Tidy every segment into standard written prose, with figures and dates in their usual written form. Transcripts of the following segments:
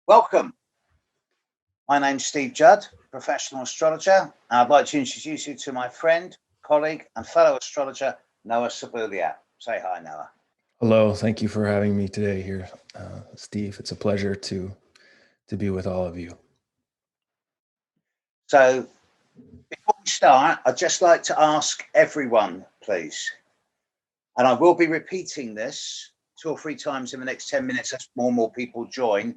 Welcome. My name's Steve Judd, professional astrologer, and I'd like to introduce you to my friend, colleague, and fellow astrologer, Noah Sabulia. Say hi, Noah. Hello, thank you for having me today here, Steve. It's a pleasure to be with all of you. So, before we start, I'd just like to ask everyone, please, and I will be repeating this 2 or 3 times in the next 10 minutes as more and more people join.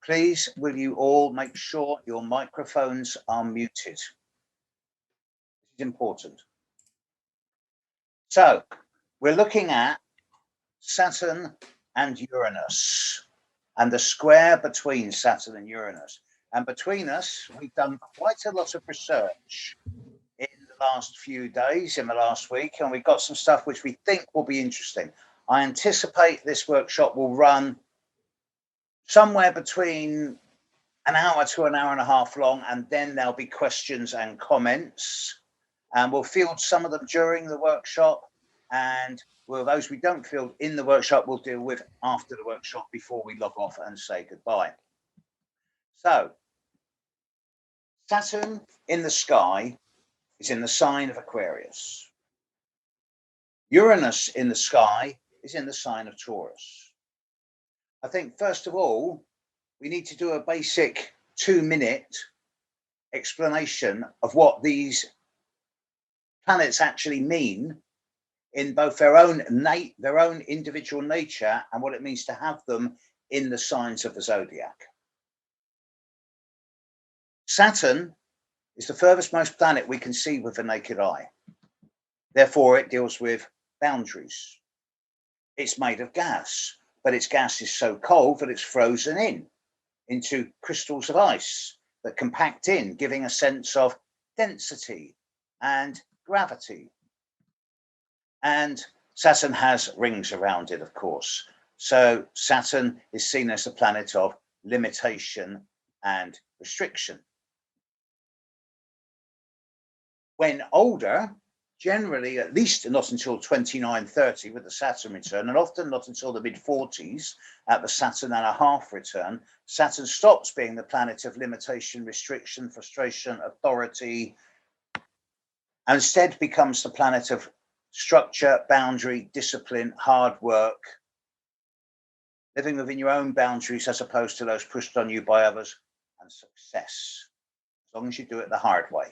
Please, will you all make sure your microphones are muted? This is important. So, we're looking at Saturn and Uranus and the square between Saturn and Uranus. And between us, we've done quite a lot of research in the last few days, in the last week, and we've got some stuff which we think will be interesting. I anticipate this workshop will run somewhere between an hour to an hour and a half long, and then there'll be questions and comments. And we'll field some of them during the workshop, and those we don't field in the workshop, we'll deal with after the workshop before we log off and say goodbye. So, Saturn in the sky is in the sign of Aquarius. Uranus in the sky is in the sign of Taurus. I think, first of all, we need to do a basic 2-minute explanation of what these planets actually mean in both their own individual nature and what it means to have them in the signs of the zodiac. Saturn is the furthest most planet we can see with the naked eye. Therefore, it deals with boundaries. It's made of gas, but its gas is so cold that it's frozen into crystals of ice that compact in, giving a sense of density and gravity. And Saturn has rings around it, of course. So Saturn is seen as a planet of limitation and restriction. When older, generally, at least not until 2930 with the Saturn return, and often not until the mid-40s at the Saturn and a half return, Saturn stops being the planet of limitation, restriction, frustration, authority, and instead becomes the planet of structure, boundary, discipline, hard work, living within your own boundaries as opposed to those pushed on you by others, and success, as long as you do it the hard way.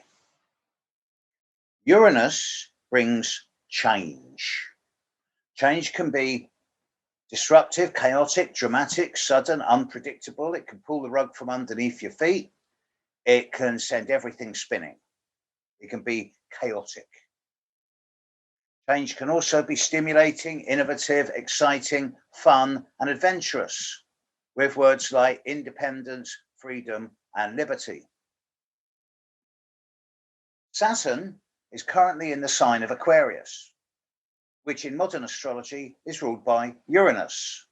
Uranus brings change. Change can be disruptive, chaotic, dramatic, sudden, unpredictable. It can pull the rug from underneath your feet. It can send everything spinning. It can be chaotic. Change can also be stimulating, innovative, exciting, fun, and adventurous, with words like independence, freedom, and liberty. Saturn is currently in the sign of Aquarius, which in modern astrology is ruled by Uranus.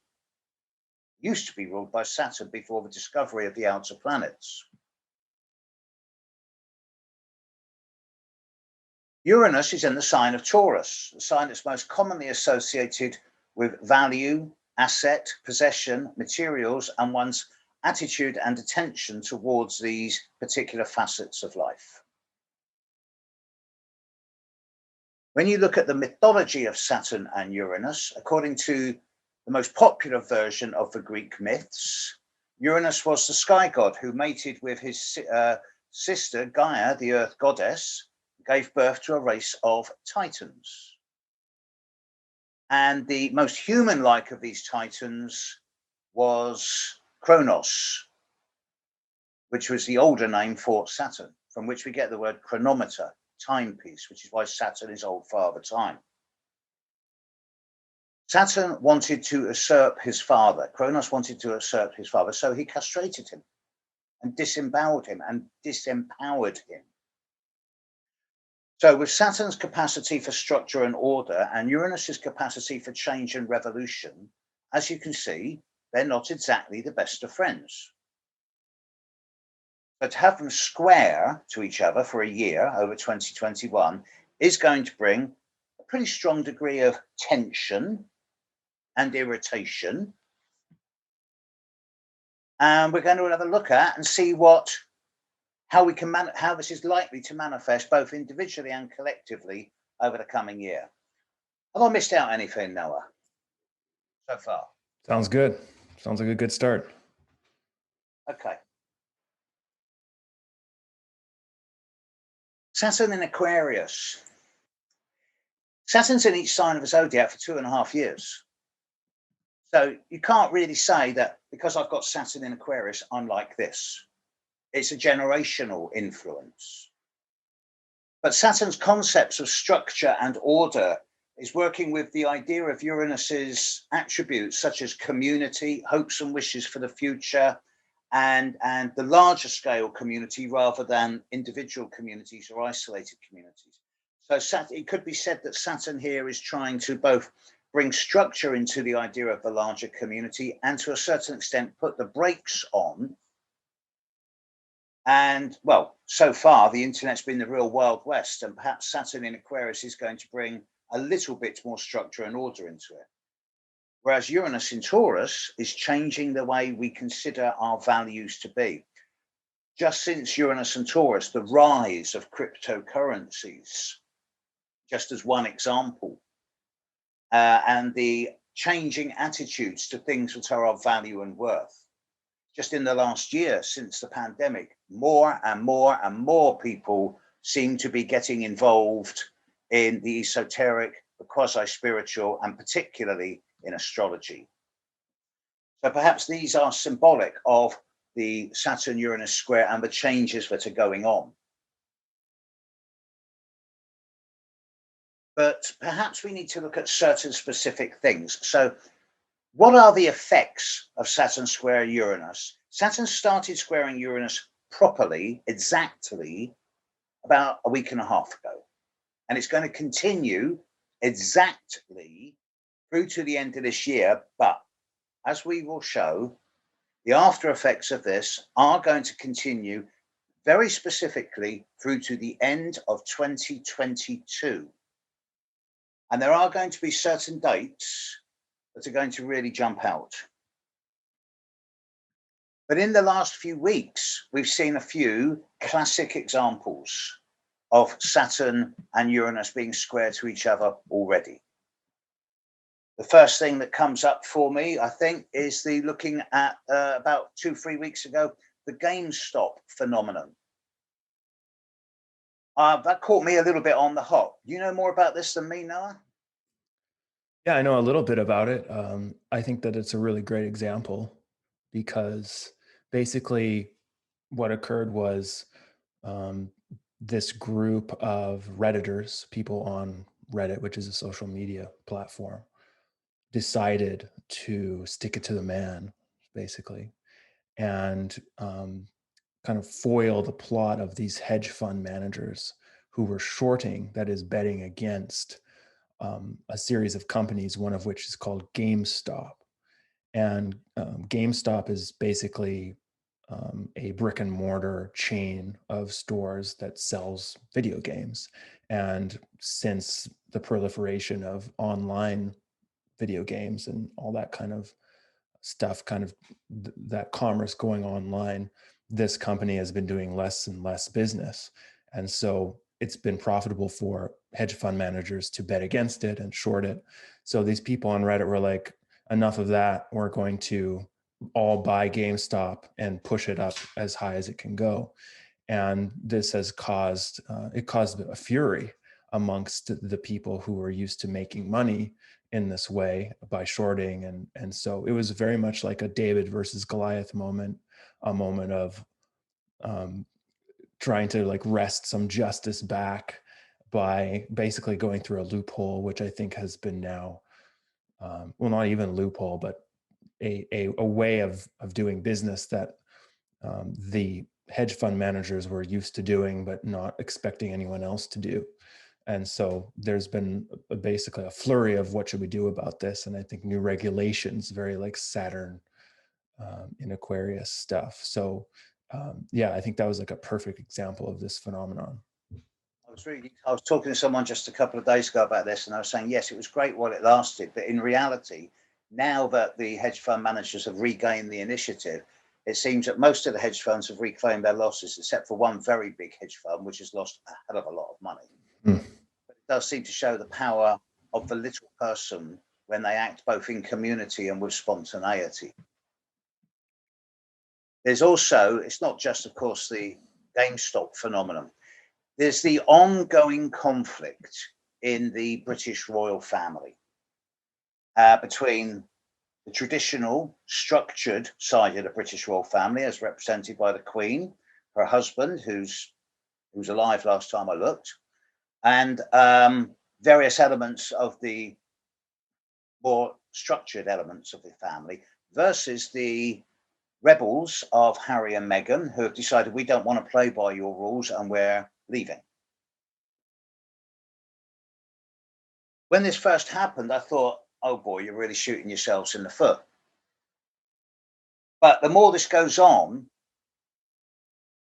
It used to be ruled by Saturn before the discovery of the outer planets. Uranus is in the sign of Taurus, the sign that's most commonly associated with value, asset, possession, materials, and one's attitude and attention towards these particular facets of life. When you look at the mythology of Saturn and Uranus, according to the most popular version of the Greek myths, Uranus was the sky god who mated with his sister Gaia, the earth goddess, gave birth to a race of titans. And the most human-like of these titans was Kronos, which was the older name for Saturn, from which we get the word chronometer, timepiece, which is why Saturn is old father time. Saturn wanted to usurp his father. Kronos wanted to usurp his father, so he castrated him and disemboweled him and disempowered him. So with Saturn's capacity for structure and order and Uranus's capacity for change and revolution, as you can see, they're not exactly the best of friends. But to have them square to each other for a year over 2021 is going to bring a pretty strong degree of tension and irritation. And we're going to have a look at and see how this is likely to manifest both individually and collectively over the coming year. Have I missed out anything, Noah, so far? Sounds good. Sounds like a good start. Okay. Saturn in Aquarius. Saturn's in each sign of the zodiac for 2.5 years. So you can't really say that because I've got Saturn in Aquarius, I'm like this. It's a generational influence. But Saturn's concepts of structure and order is working with the idea of Uranus's attributes such as community, hopes and wishes for the future, and the larger scale community rather than individual communities or isolated communities. So it could be said that Saturn here is trying to both bring structure into the idea of the larger community and to a certain extent put the brakes on. And well, so far the internet's been the real Wild West, and perhaps Saturn in Aquarius is going to bring a little bit more structure and order into it. Whereas Uranus in Taurus is changing the way we consider our values to be. Just since Uranus and Taurus, the rise of cryptocurrencies, just as one example, and the changing attitudes to things that are of value and worth. Just in the last year, since the pandemic, more and more and more people seem to be getting involved in the esoteric, the quasi-spiritual, and particularly in astrology. So perhaps these are symbolic of the Saturn-Uranus square and the changes that are going on. But perhaps we need to look at certain specific things. So what are the effects of Saturn square Uranus? Saturn started squaring Uranus properly, exactly, about a week and a half ago. And it's going to continue exactly through to the end of this year. But as we will show, the after effects of this are going to continue very specifically through to the end of 2022. And there are going to be certain dates that are going to really jump out. But in the last few weeks, we've seen a few classic examples of Saturn and Uranus being square to each other already. The first thing that comes up for me, I think, is the looking at about 2-3 weeks ago, the Gamestop phenomenon. That caught me a little bit on the hop. You know more about this than me, Noah? Yeah, I know a little bit about it. I think that it's a really great example because basically what occurred was this group of Redditors, people on Reddit, which is a social media platform, decided to stick it to the man, basically, and kind of foil the plot of these hedge fund managers who were shorting, that is, betting against a series of companies, one of which is called GameStop. And GameStop is basically a brick and mortar chain of stores that sells video games. And since the proliferation of online video games and all that kind of stuff, kind of that commerce going online, this company has been doing less and less business. And so it's been profitable for hedge fund managers to bet against it and short it. So these people on Reddit were like, enough of that. We're going to all buy GameStop and push it up as high as it can go. And this has caused a fury amongst the people who are used to making money in this way by shorting. And so it was very much like a David versus Goliath moment, a moment of trying to like wrest some justice back by basically going through a loophole, which I think has been now, well, not even a loophole, but a way of doing business that the hedge fund managers were used to doing, but not expecting anyone else to do. And so there's been basically a flurry of what should we do about this? And I think new regulations, very like Saturn in Aquarius stuff. So yeah, I think that was like a perfect example of this phenomenon. I was talking to someone just a couple of days ago about this, and I was saying, yes, it was great while it lasted, but in reality, now that the hedge fund managers have regained the initiative, it seems that most of the hedge funds have reclaimed their losses, except for one very big hedge fund, which has lost a hell of a lot of money. Mm. But it does seem to show the power of the little person when they act both in community and with spontaneity. There's also, it's not just, of course, the Gamestop phenomenon. There's the ongoing conflict in the British royal family between the traditional structured side of the British royal family, as represented by the Queen, her husband, who's alive last time I looked, and various elements of the more structured elements of the family, versus the rebels of Harry and Meghan, who have decided we don't want to play by your rules and we're leaving. When this first happened, I thought, oh boy, you're really shooting yourselves in the foot. But the more this goes on,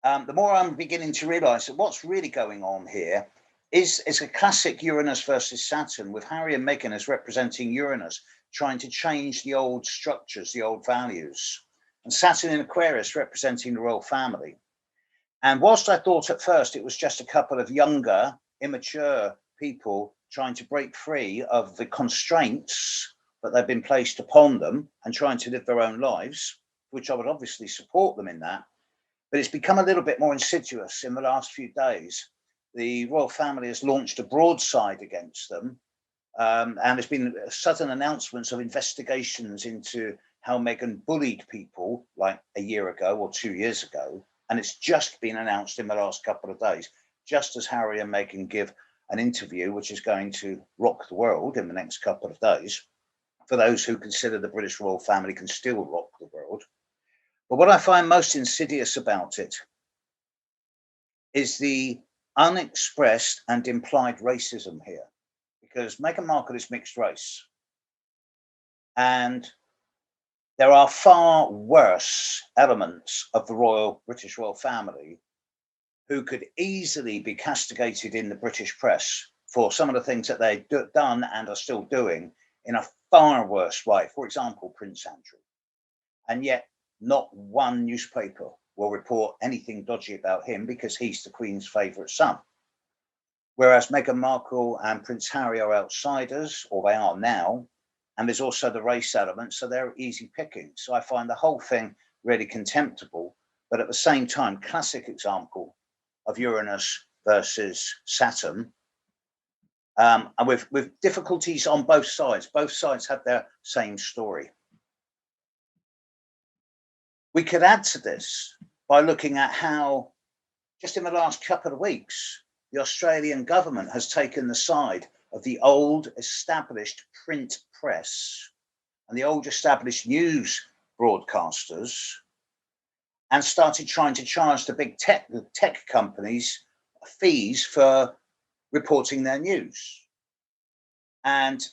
the more I'm beginning to realize that what's really going on here is a classic Uranus versus Saturn, with Harry and Meghan as representing Uranus, trying to change the old structures, the old values, and Saturn in Aquarius representing the royal family. And whilst I thought at first it was just a couple of younger, immature people trying to break free of the constraints that they've been placed upon them and trying to live their own lives, which I would obviously support them in that, but it's become a little bit more insidious in the last few days. The royal family has launched a broadside against them, and there's been sudden announcements of investigations into how Meghan bullied people like a year ago or 2 years ago. And it's just been announced in the last couple of days, just as Harry and Meghan give an interview, which is going to rock the world in the next couple of days, for those who consider the British royal family can still rock the world. But what I find most insidious about it is the unexpressed and implied racism here, because Meghan Markle is mixed race. And there are far worse elements of the British royal family who could easily be castigated in the British press for some of the things that they've done and are still doing in a far worse way. For example, Prince Andrew. And yet not one newspaper will report anything dodgy about him because he's the Queen's favourite son. Whereas Meghan Markle and Prince Harry are outsiders, or they are now, and there's also the race element, so they're easy picking. So I find the whole thing really contemptible, but at the same time, classic example of Uranus versus Saturn, and with difficulties on both sides. Both sides have their same story. We could add to this by looking at how, just in the last couple of weeks, the Australian government has taken the side of the old established print press and the old established news broadcasters and started trying to charge the big tech companies fees for reporting their news. And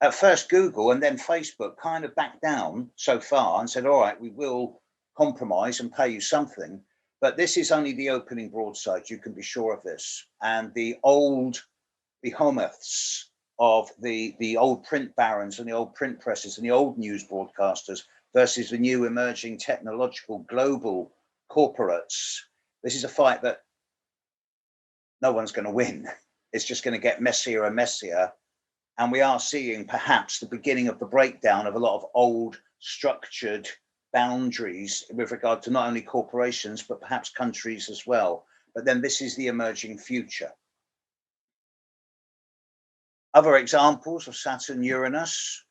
at first Google and then Facebook kind of backed down so far and said, all right, we will compromise and pay you something. But this is only the opening broadside, you can be sure of this. And the old behemoths of the old print barons and the old print presses and the old news broadcasters versus the new emerging technological global corporates. This is a fight that no one's going to win. It's just going to get messier and messier. And we are seeing perhaps the beginning of the breakdown of a lot of old structured boundaries with regard to not only corporations, but perhaps countries as well. But then this is the emerging future. Other examples of Saturn Uranus,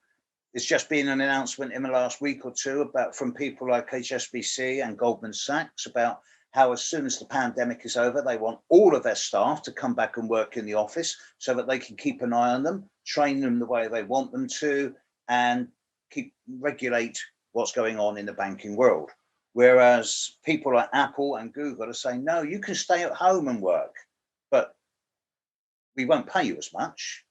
there's just been an announcement in the last week or two about from people like HSBC and Goldman Sachs about how as soon as the pandemic is over, they want all of their staff to come back and work in the office so that they can keep an eye on them, train them the way they want them to, and regulate what's going on in the banking world. Whereas people like Apple and Google are saying, no, you can stay at home and work, but we won't pay you as much.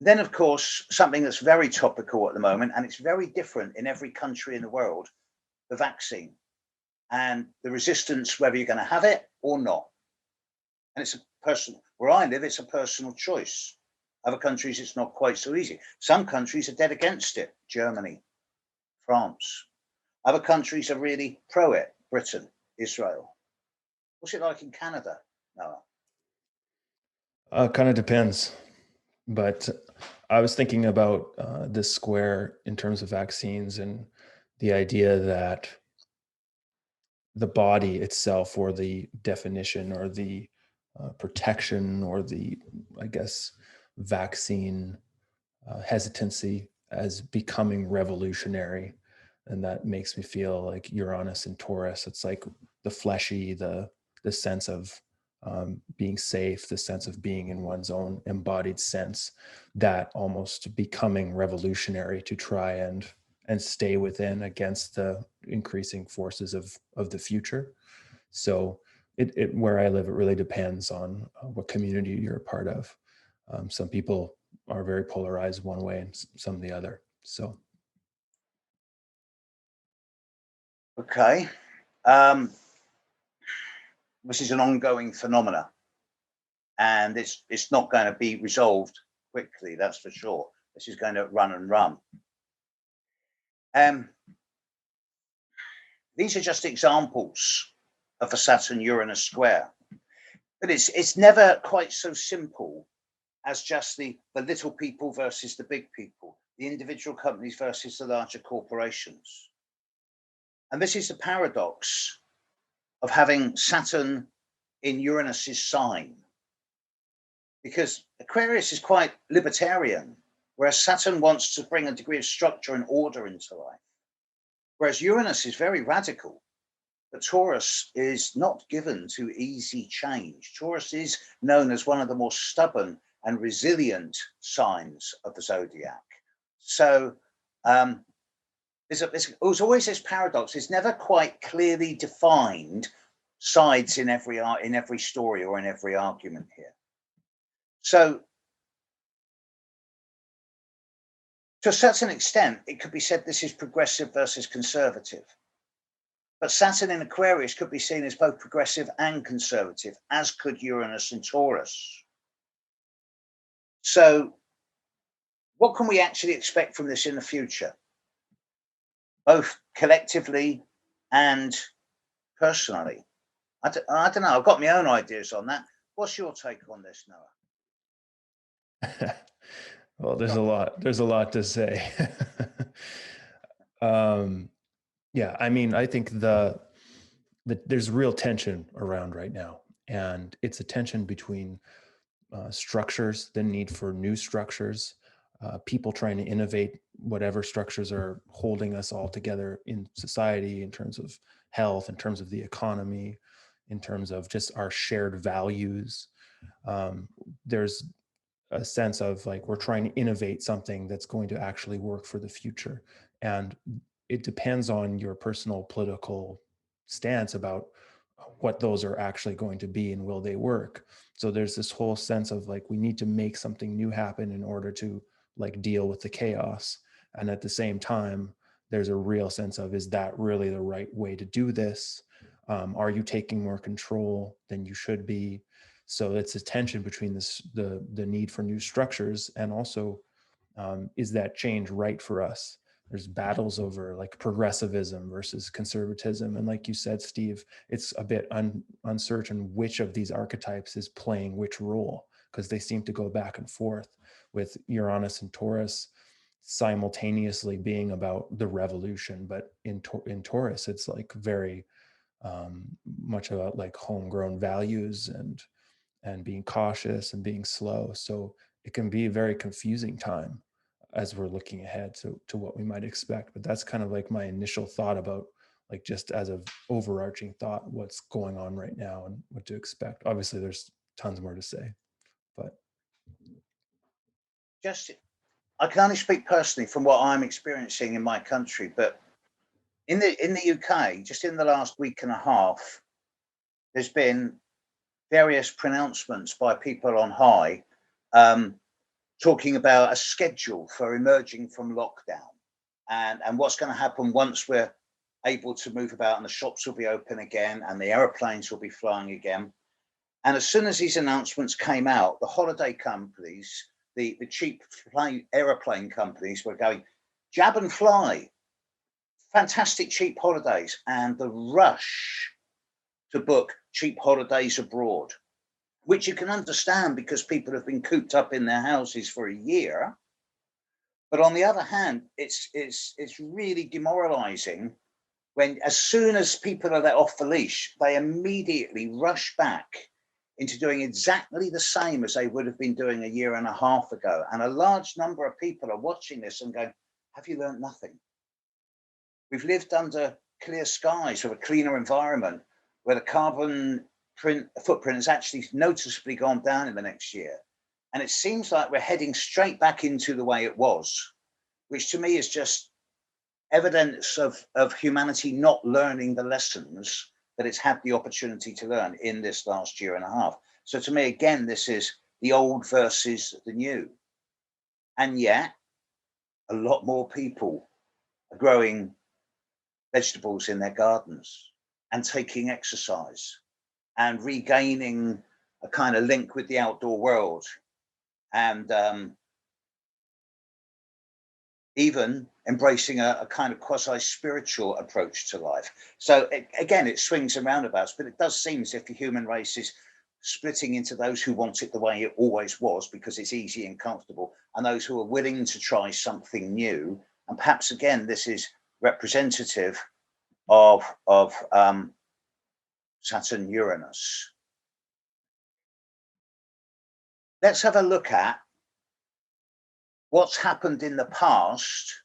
Then, of course, something that's very topical at the moment, and it's very different in every country in the world, the vaccine and the resistance, whether you're going to have it or not. And it's a personal, where I live, it's a personal choice. Other countries, it's not quite so easy. Some countries are dead against it. Germany, France. Other countries are really pro it. Britain, Israel. What's it like in Canada, Noah? Kind of depends. But I was thinking about this square in terms of vaccines and the idea that the body itself, or the definition, or the protection, or the, I guess, vaccine hesitancy as becoming revolutionary. And that makes me feel like Uranus and Taurus. It's like the fleshy, the sense of being safe, the sense of being in one's own embodied sense, that almost becoming revolutionary to try and stay within against the increasing forces of the future. So it where I live, it really depends on what community you're a part of. Some people are very polarized one way and some the other. So Okay. This is an ongoing phenomena, and it's not going to be resolved quickly, that's for sure. This is going to run and run. These are just examples of a Saturn-Uranus square, but it's never quite so simple as just the little people versus the big people, the individual companies versus the larger corporations. And this is the paradox of having Saturn in Uranus's sign, because Aquarius is quite libertarian, whereas Saturn wants to bring a degree of structure and order into life, whereas Uranus is very radical. But Taurus is not given to easy change. Taurus is known as one of the more stubborn and resilient signs of the zodiac. So there's always this paradox. It's never quite clearly defined sides in every story or in every argument here. So to a certain extent, it could be said this is progressive versus conservative. But Saturn in Aquarius could be seen as both progressive and conservative, as could Uranus and Taurus. So what can we actually expect from this in the future, both collectively and personally? I don't know. I've got my own ideas on that. What's your take on this, Noah? Well, there's a lot to say. Yeah, I mean, I think there's real tension around right now, and it's a tension between structures, the need for new structures, people trying to innovate whatever structures are holding us all together in society, in terms of health, in terms of the economy, in terms of just our shared values. There's a sense of like we're trying to innovate something that's going to actually work for the future, and it depends on your personal political stance about what those are actually going to be and will they work. So there's this whole sense of like we need to make something new happen in order to like deal with the chaos, and at the same time there's a real sense of, is that really the right way to do this? Are you taking more control than you should be? So it's a tension between the need for new structures, and also is that change right for us? There's battles over like progressivism versus conservatism, and like you said, Steve, it's a bit uncertain which of these archetypes is playing which role, because they seem to go back and forth, with Uranus and Taurus simultaneously being about the revolution, but in Taurus it's like very much about like homegrown values and being cautious and being slow. So it can be a very confusing time as we're looking ahead to what we might expect. But that's kind of like my initial thought about, like, just as an overarching thought, what's going on right now and what to expect. Obviously, there's tons more to say, but Just, I can only speak personally from what I'm experiencing in my country, but in the UK, just in the last week and a half, there's been various pronouncements by people on high, talking about a schedule for emerging from lockdown, and what's going to happen once we're able to move about and the shops will be open again and the aeroplanes will be flying again. And as soon as these announcements came out, the holiday companies, the cheap aeroplane companies, were going jab and fly. fantastic cheap holidays and the rush to book cheap holidays abroad, which you can understand because people have been cooped up in their houses for a year. But on the other hand, it's really demoralizing when, as soon as people are let off the leash, they immediately rush back into doing exactly the same as they would have been doing a year and a half ago. And a large number of people are watching this and going, have you learned nothing? We've lived under clear skies with a cleaner environment where the carbon footprint has actually noticeably gone down in the next year. And it seems like we're heading straight back into the way it was, which to me is just evidence of humanity not learning the lessons that it's had the opportunity to learn in this last year and a half. So to me, again, this is the old versus the new. And yet, a lot more people are growing vegetables in their gardens and taking exercise and regaining a kind of link with the outdoor world, and even embracing a kind of quasi-spiritual approach to life. So again, it swings and roundabouts, but it does seem as if the human race is splitting into those who want it the way it always was because it's easy and comfortable, and those who are willing to try something new. And perhaps again, this is representative of Saturn Uranus. Let's have a look at what's happened in the past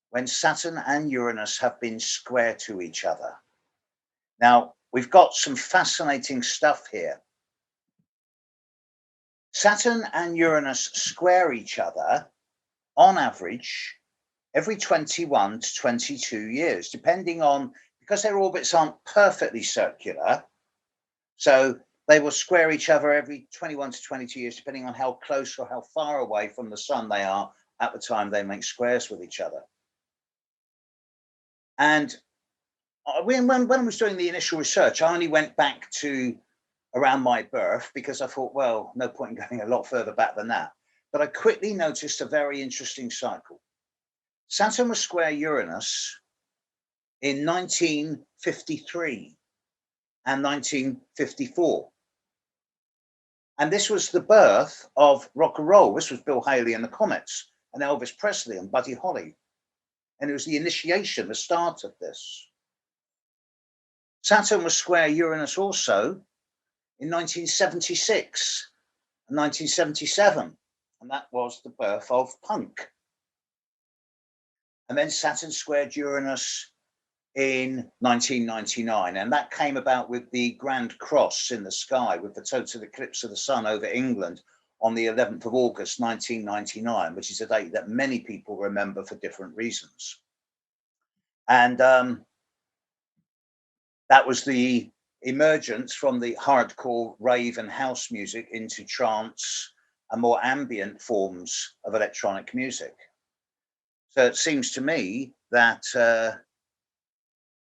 when Saturn and Uranus have been square to each other. Now, we've got some fascinating stuff here. Saturn and Uranus square each other on average every 21 to 22 years, depending on, because their orbits aren't perfectly circular, so they will square each other every 21 to 22 years, depending on how close or how far away from the sun they are at the time they make squares with each other. And when I was doing the initial research, I only went back to around my birth because I thought, well, no point in going a lot further back than that. But I quickly noticed a very interesting cycle. Saturn was square Uranus in 1953 and 1954. And this was the birth of rock and roll. This was Bill Haley and the Comets, and Elvis Presley and Buddy Holly. And it was the initiation, the start of this. Saturn was square Uranus also in 1976 and 1977. And that was the birth of punk. And then Saturn squared Uranus in 1999, and that came about with the Grand Cross in the sky with the total eclipse of the sun over England on the 11th of August 1999, which is a date that many people remember for different reasons. And that was the emergence from the hardcore rave and house music into trance and more ambient forms of electronic music. So it seems to me that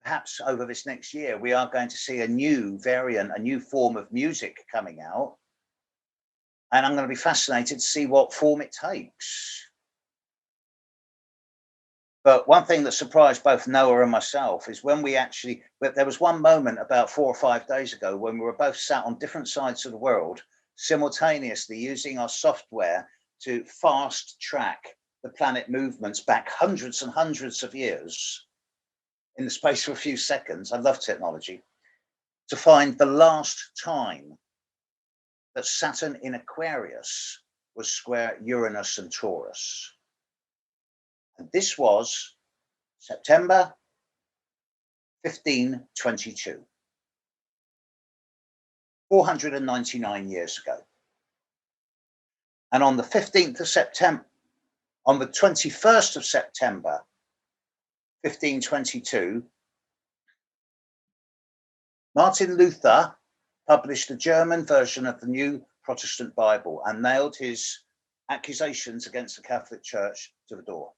perhaps over this next year, we are going to see a new variant, a new form of music coming out. And I'm going to be fascinated to see what form it takes. But one thing that surprised both Noah and myself is when there was one moment about 4 or 5 days ago when we were both sat on different sides of the world, simultaneously using our software to fast track the planet movements back hundreds and hundreds of years in the space of a few seconds. I love technology. To find the last time that Saturn in Aquarius was square Uranus and Taurus. And this was September 1522, 499 years ago. And on the 15th of September, on the 21st of September, 1522, Martin Luther published a German version of the New Protestant Bible and nailed his accusations against the Catholic Church to the door.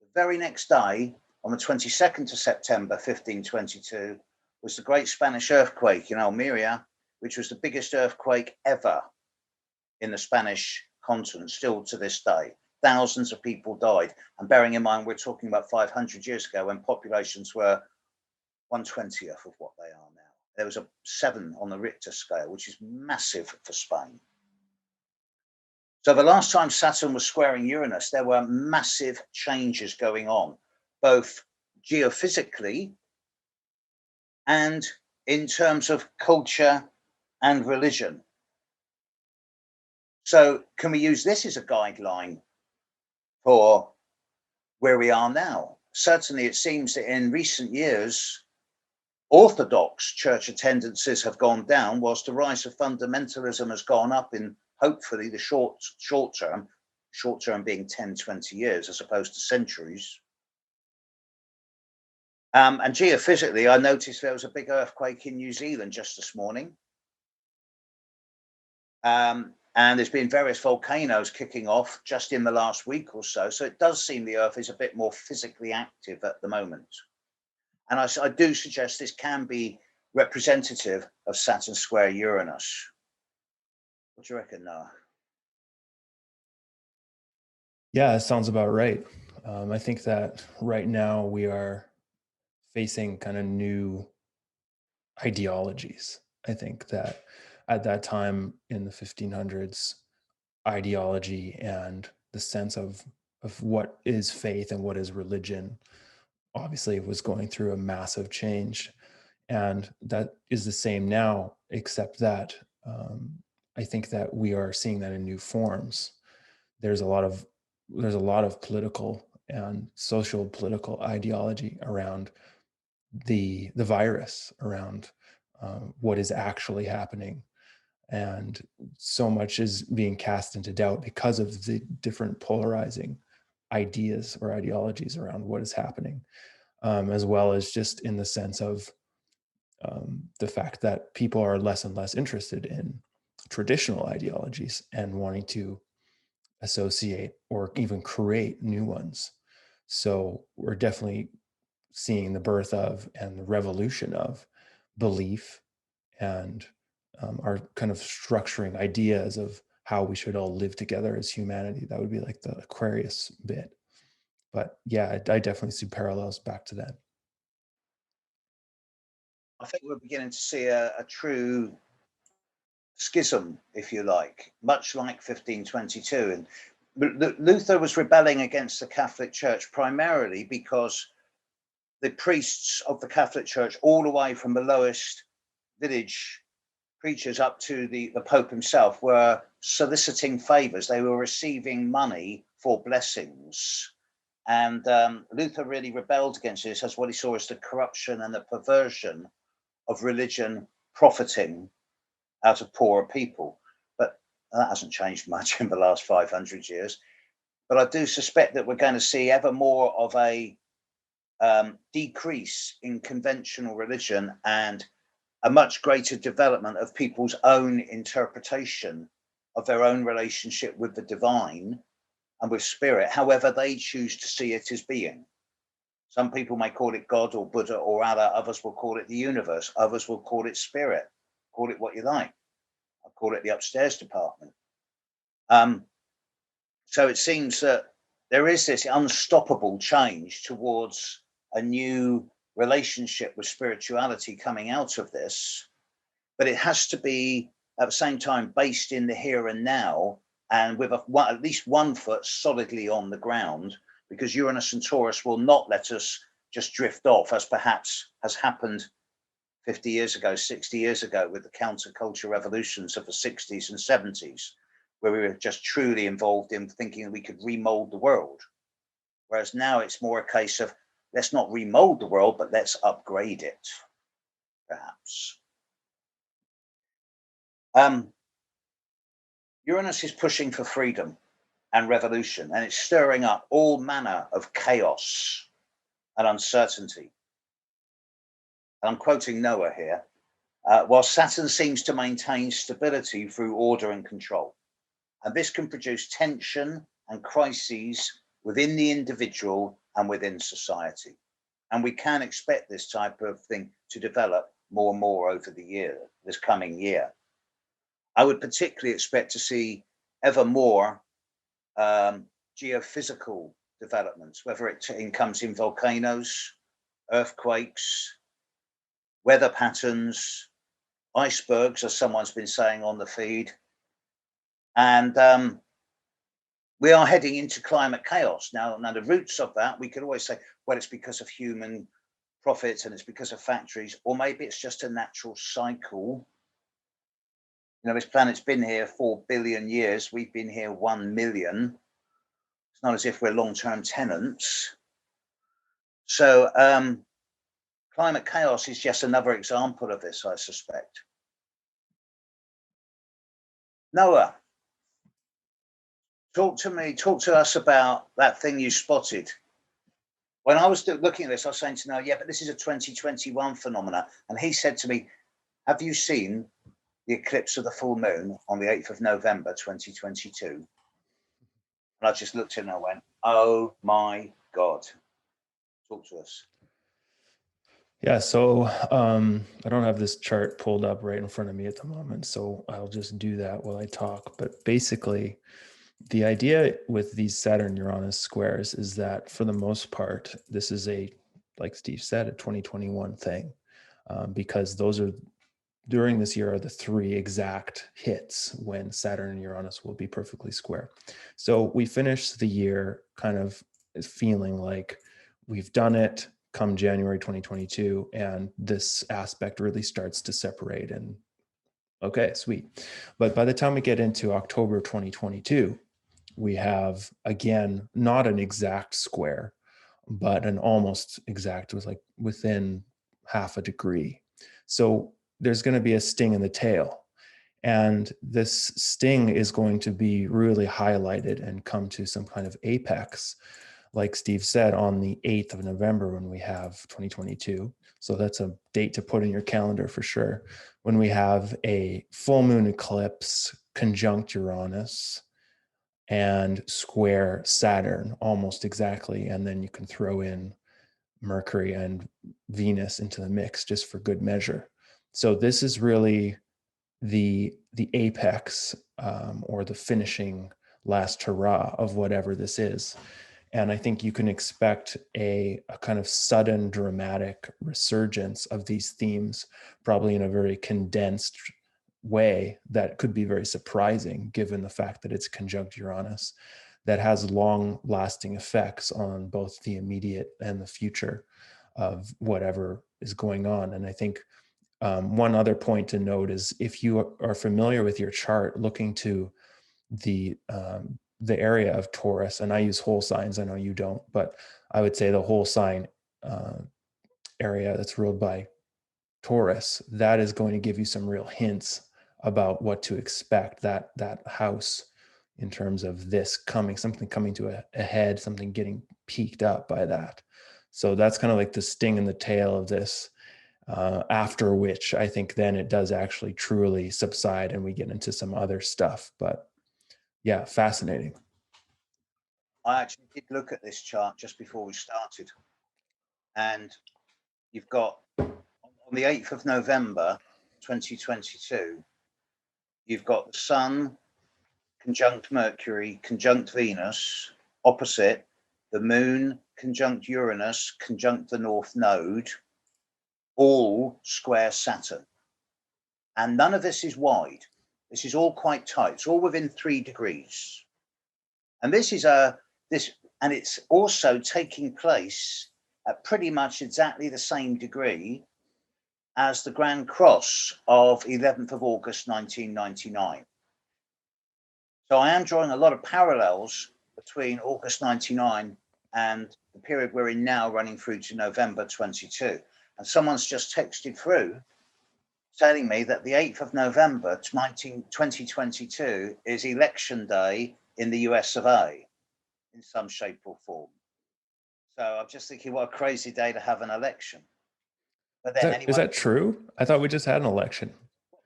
The very next day, on the 22nd of September, 1522, was the Great Spanish Earthquake in Almeria, which was the biggest earthquake ever in the Spanish continent, still to this day. thousands of people died. And bearing in mind, we're talking about 500 years ago when populations were 1/20th of what they are now. There was a 7 on the Richter scale, which is massive for Spain. So the last time Saturn was squaring Uranus, there were massive changes going on, both geophysically and in terms of culture and religion. So can we use this as a guideline for where we are now? Certainly, it seems that in recent years, Orthodox church attendances have gone down, whilst the rise of fundamentalism has gone up in hopefully the short term being 10, 20 years as opposed to centuries. And geophysically, I noticed there was a big earthquake in New Zealand just this morning. And there's been various volcanoes kicking off just in the last week or so. So it does seem the Earth is a bit more physically active at the moment. And I do suggest this can be representative of Saturn square Uranus. What do you reckon, Noah? Yeah, it sounds about right. I think that right now we are facing kind of new ideologies. I think that at that time in the 1500s, ideology and the sense of what is faith and what is religion obviously was going through a massive change, and that is the same now, except that I think that we are seeing that in new forms. There's a lot of political and social political ideology around the virus, around what is actually happening, and so much is being cast into doubt because of the different polarizing ideas or ideologies around what is happening, as well as just in the sense of the fact that people are less and less interested in traditional ideologies and wanting to associate or even create new ones. So we're definitely seeing the birth of and the revolution of belief, and are kind of structuring ideas of how we should all live together as humanity. That would be like the Aquarius bit. But yeah, I definitely see parallels back to that. I think we're beginning to see a true schism, if you like, much like 1522. And Luther was rebelling against the Catholic Church primarily because the priests of the Catholic Church, all the way from the lowest village preachers up to the Pope himself, were soliciting favors. They were receiving money for blessings. And Luther really rebelled against this as what he saw as the corruption and the perversion of religion profiting out of poorer people. But that hasn't changed much in the last 500 years. But I do suspect that we're going to see ever more of a decrease in conventional religion and a much greater development of people's own interpretation of their own relationship with the divine and with spirit, however they choose to see it as being. Some people may call it God or Buddha or Allah, others will call it the universe, others will call it spirit, call it what you like. I'll call it the upstairs department. So it seems that there is this unstoppable change towards a new relationship with spirituality coming out of this, but it has to be at the same time based in the here and now and with at least 1 foot solidly on the ground, because Uranus and Taurus will not let us just drift off, as perhaps has happened 50 years ago, 60 years ago with the counterculture revolutions of the 60s and 70s, where we were just truly involved in thinking that we could remold the world. Whereas now it's more a case of let's not remold the world, but let's upgrade it, perhaps. Uranus is pushing for freedom and revolution, and it's stirring up all manner of chaos and uncertainty. And I'm quoting Noah here. While Saturn seems to maintain stability through order and control. And this can produce tension and crises within the individual and within society. And we can expect this type of thing to develop more and more over the year, this coming year. I would particularly expect to see ever more geophysical developments, whether it comes in volcanoes, earthquakes, weather patterns, icebergs, as someone's been saying on the feed. And we are heading into climate chaos. Now, the roots of that, we could always say, well, it's because of human profits and it's because of factories, or maybe it's just a natural cycle. You know, this planet's been here 4 billion years. We've been here 1 million. It's not as if we're long-term tenants. So climate chaos is just another example of this, I suspect. Noah, talk to us about that thing you spotted. When I was looking at this, I was saying to Noah, yeah, but this is a 2021 phenomena. And he said to me, have you seen the eclipse of the full moon on the 8th of November, 2022? And I just looked at him and I went, oh my God. Talk to us. Yeah, so I don't have this chart pulled up right in front of me at the moment, so I'll just do that while I talk. But basically, the idea with these Saturn-Uranus squares is that for the most part, this is like Steve said, a 2021 thing, because those are, during this year, are the 3 exact hits when Saturn and Uranus will be perfectly square. So we finish the year kind of feeling like we've done it come January 2022, and this aspect really starts to separate, and okay, sweet. But by the time we get into October 2022, we have, again, not an exact square, but an almost exact, was like within half a degree. So there's going to be a sting in the tail. And this sting is going to be really highlighted and come to some kind of apex, like Steve said, on the 8th of November when we have 2022. So that's a date to put in your calendar for sure. When we have a full moon eclipse conjunct Uranus and square Saturn almost exactly. And then you can throw in Mercury and Venus into the mix just for good measure. So this is really the apex or the finishing last hurrah of whatever this is. And I think you can expect a kind of sudden dramatic resurgence of these themes, probably in a very condensed way that could be very surprising given the fact that it's conjunct Uranus, that has long lasting effects on both the immediate and the future of whatever is going on. And I think one other point to note is, if you are familiar with your chart, looking to the area of Taurus, and I use whole signs, I know you don't, but I would say the whole sign area that's ruled by Taurus, that is going to give you some real hints about what to expect, that house, in terms of this coming, something coming to a head, something getting peaked up by that. So that's kind of like the sting in the tail of this, after which I think then it does actually truly subside and we get into some other stuff. But yeah, fascinating. I actually did look at this chart just before we started, and you've got on the 8th of November 2022, you've got the Sun conjunct Mercury, conjunct Venus, opposite the Moon, conjunct Uranus, conjunct the North Node, all square Saturn. And none of this is wide. This is all quite tight. It's all within 3 degrees. And this is and it's also taking place at pretty much exactly the same degree as the Grand Cross of 11th of August 1999. So I am drawing a lot of parallels between August 99 and the period we're in now, running through to November 22. And someone's just texted through telling me that the 8th of November 2022 is election day in the US of A in some shape or form. So I'm just thinking, what a crazy day to have an election. But then is that true? I thought we just had an election.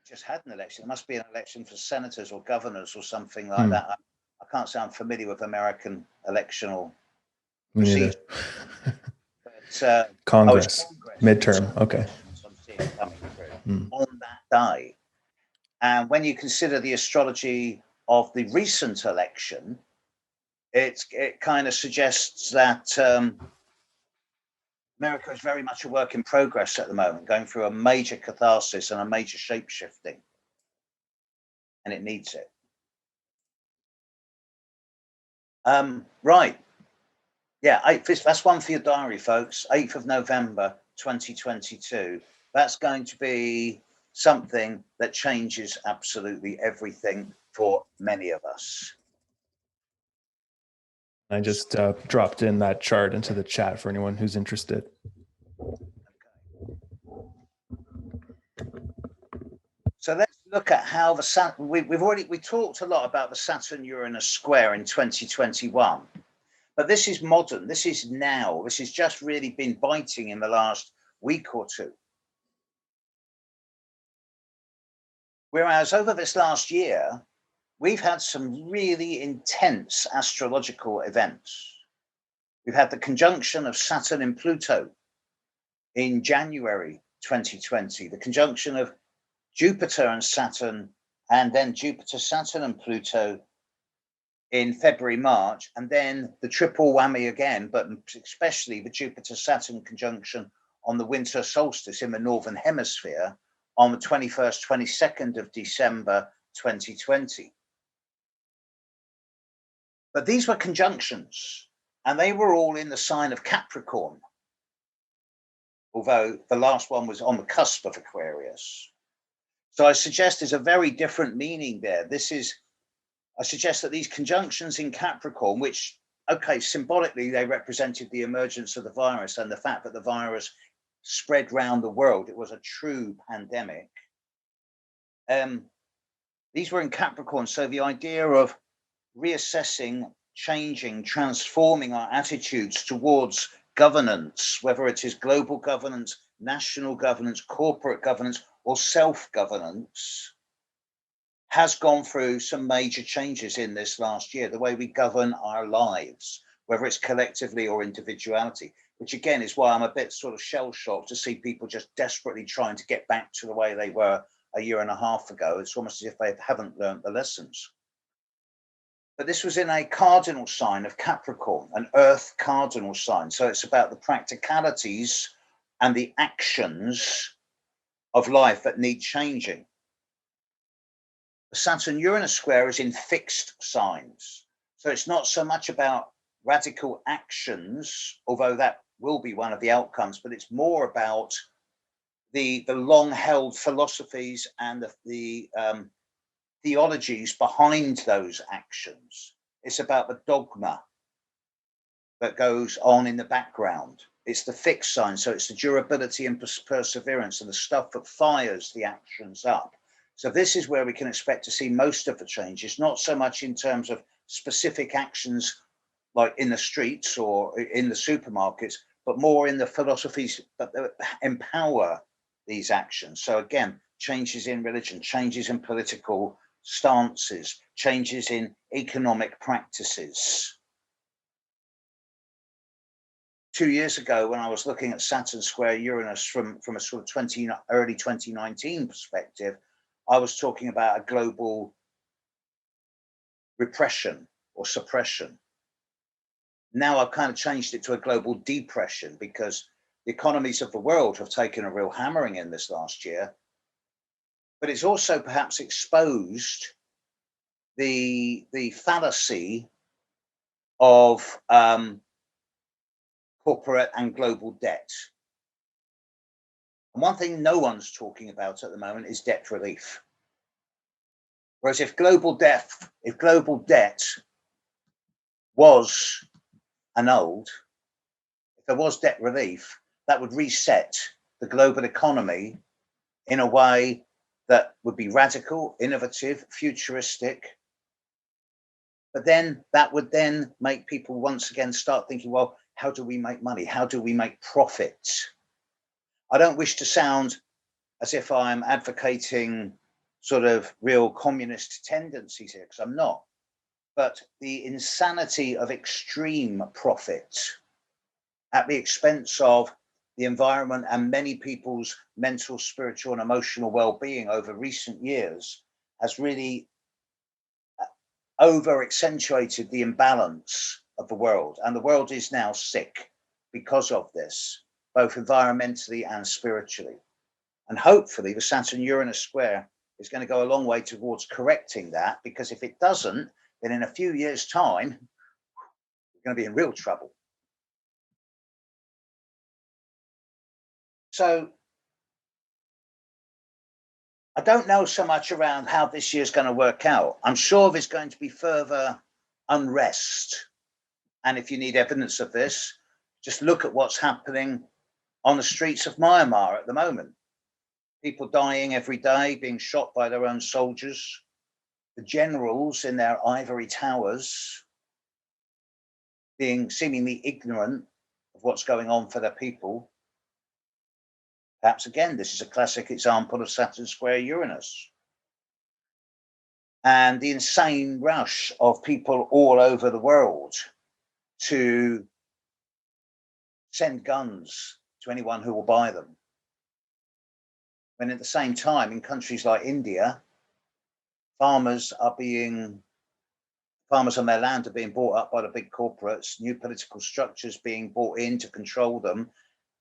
Just had an election. It must be an election for senators or governors or something like that. I can't say I'm familiar with American electional procedure. But, Congress, midterm. Okay. I'm seeing coming through on that day. And when you consider the astrology of the recent election, it kind of suggests that America is very much a work in progress at the moment, going through a major catharsis and a major shape shifting, and it needs it. Right. Yeah, that's one for your diary, folks. 8th of November, 2022. That's going to be something that changes absolutely everything for many of us. I just dropped in that chart into the chat for anyone who's interested. So let's look at how the Saturn. We talked a lot about the Saturn-Uranus square in 2021, but this is modern. This is now. This has just really been biting in the last week or two. Whereas over this last year, we've had some really intense astrological events. We've had the conjunction of Saturn and Pluto in January 2020, the conjunction of Jupiter and Saturn, and then Jupiter, Saturn, and Pluto in February, March, and then the triple whammy again, but especially the Jupiter Saturn conjunction on the winter solstice in the Northern Hemisphere on the 21st, 22nd of December 2020. But these were conjunctions, and they were all in the sign of Capricorn, although the last one was on the cusp of Aquarius. So I suggest there's a very different meaning there. I suggest that these conjunctions in Capricorn, which, okay, symbolically, they represented the emergence of the virus and the fact that the virus spread around the world. It was a true pandemic. These were in Capricorn. So the idea of reassessing, changing, transforming our attitudes towards governance, whether it is global governance, national governance, corporate governance, or self-governance, has gone through some major changes in this last year. The way we govern our lives, whether it's collectively or individuality, which again is why I'm a bit sort of shell-shocked to see people just desperately trying to get back to the way they were a year and a half ago. It's almost as if they haven't learned the lessons. But this was in a cardinal sign of Capricorn, an earth cardinal sign. So it's about the practicalities and the actions of life that need changing. The Saturn-Uranus square is in fixed signs. So it's not so much about radical actions, although that will be one of the outcomes, but it's more about the long-held philosophies and the theologies behind those actions. It's about the dogma that goes on in the background. It's the fixed sign, so it's the durability and perseverance and the stuff that fires the actions up. So this is where we can expect to see most of the changes, not so much in terms of specific actions like in the streets or in the supermarkets, but more in the philosophies that empower these actions. So again, changes in religion, changes in political stances, changes in economic practices. 2 years ago, when I was looking at Saturn square Uranus from a sort of early 2019 perspective, I was talking about a global repression or suppression. Now I've kind of changed it to a global depression because the economies of the world have taken a real hammering in this last year. But it's also perhaps exposed the fallacy of corporate and global debt. And one thing no one's talking about at the moment is debt relief. Whereas if global debt was annulled, if there was debt relief, that would reset the global economy in a way that would be radical, innovative, futuristic. But then that would then make people once again start thinking, well, how do we make money? How do we make profit? I don't wish to sound as if I'm advocating sort of real communist tendencies here, because I'm not. But the insanity of extreme profit at the expense of the environment and many people's mental, spiritual, and emotional well-being over recent years has really over accentuated the imbalance of the world. And the world is now sick because of this, both environmentally and spiritually. And hopefully the Saturn-Uranus square is going to go a long way towards correcting that, because if it doesn't, then in a few years' time, we're going to be in real trouble. So I don't know so much around how this year's going to work out. I'm sure there's going to be further unrest. And if you need evidence of this, just look at what's happening on the streets of Myanmar at the moment. People dying every day, being shot by their own soldiers. The generals in their ivory towers being seemingly ignorant of what's going on for their people. Perhaps again, this is a classic example of Saturn square Uranus. And the insane rush of people all over the world to send guns to anyone who will buy them. When at the same time, in countries like India, farmers on their land are being bought up by the big corporates, new political structures being brought in to control them.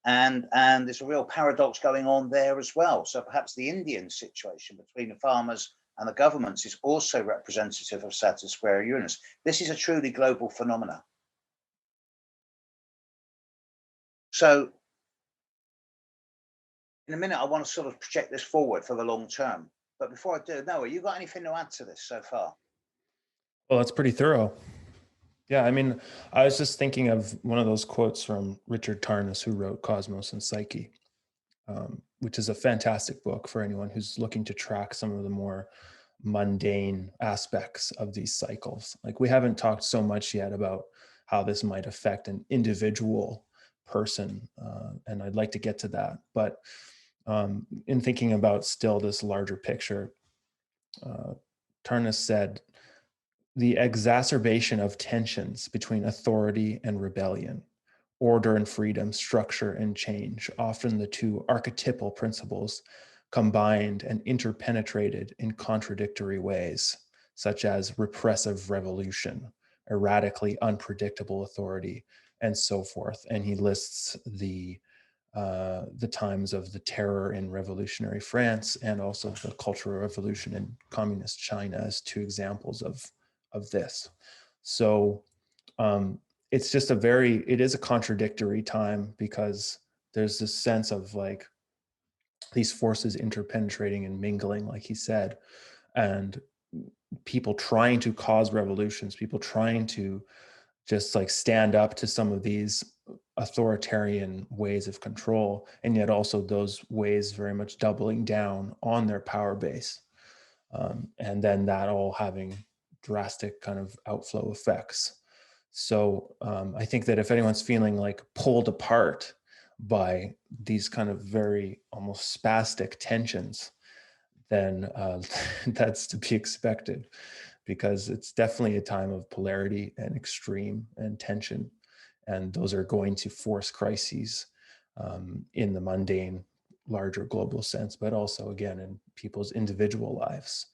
And there's a real paradox going on there as well. So perhaps the Indian situation between the farmers and the governments is also representative of Saturn square Uranus. This is a truly global phenomenon. So in a minute, I want to sort of project this forward for the long term. But before I do, Noah, you got anything to add to this so far? Well, that's pretty thorough. Yeah, I mean, I was just thinking of one of those quotes from Richard Tarnas, who wrote Cosmos and Psyche, which is a fantastic book for anyone who's looking to track some of the more mundane aspects of these cycles. Like, we haven't talked so much yet about how this might affect an individual person, and I'd like to get to that. But in thinking about still this larger picture, Tarnas said, the exacerbation of tensions between authority and rebellion, order and freedom, structure and change, often the two archetypal principles combined and interpenetrated in contradictory ways, such as repressive revolution, erratically unpredictable authority, and so forth. And he lists the times of the terror in revolutionary France and also the Cultural Revolution in communist China as two examples of this. So it's just it is a contradictory time, because there's this sense of like these forces interpenetrating and mingling, like he said, and people trying to cause revolutions, people trying to just like stand up to some of these authoritarian ways of control, and yet also those ways very much doubling down on their power base. And then that all having drastic kind of outflow effects. So I think that if anyone's feeling like pulled apart by these kind of very almost spastic tensions, then that's to be expected, because it's definitely a time of polarity and extreme and tension. And those are going to force crises in the mundane, larger global sense, but also, again, in people's individual lives.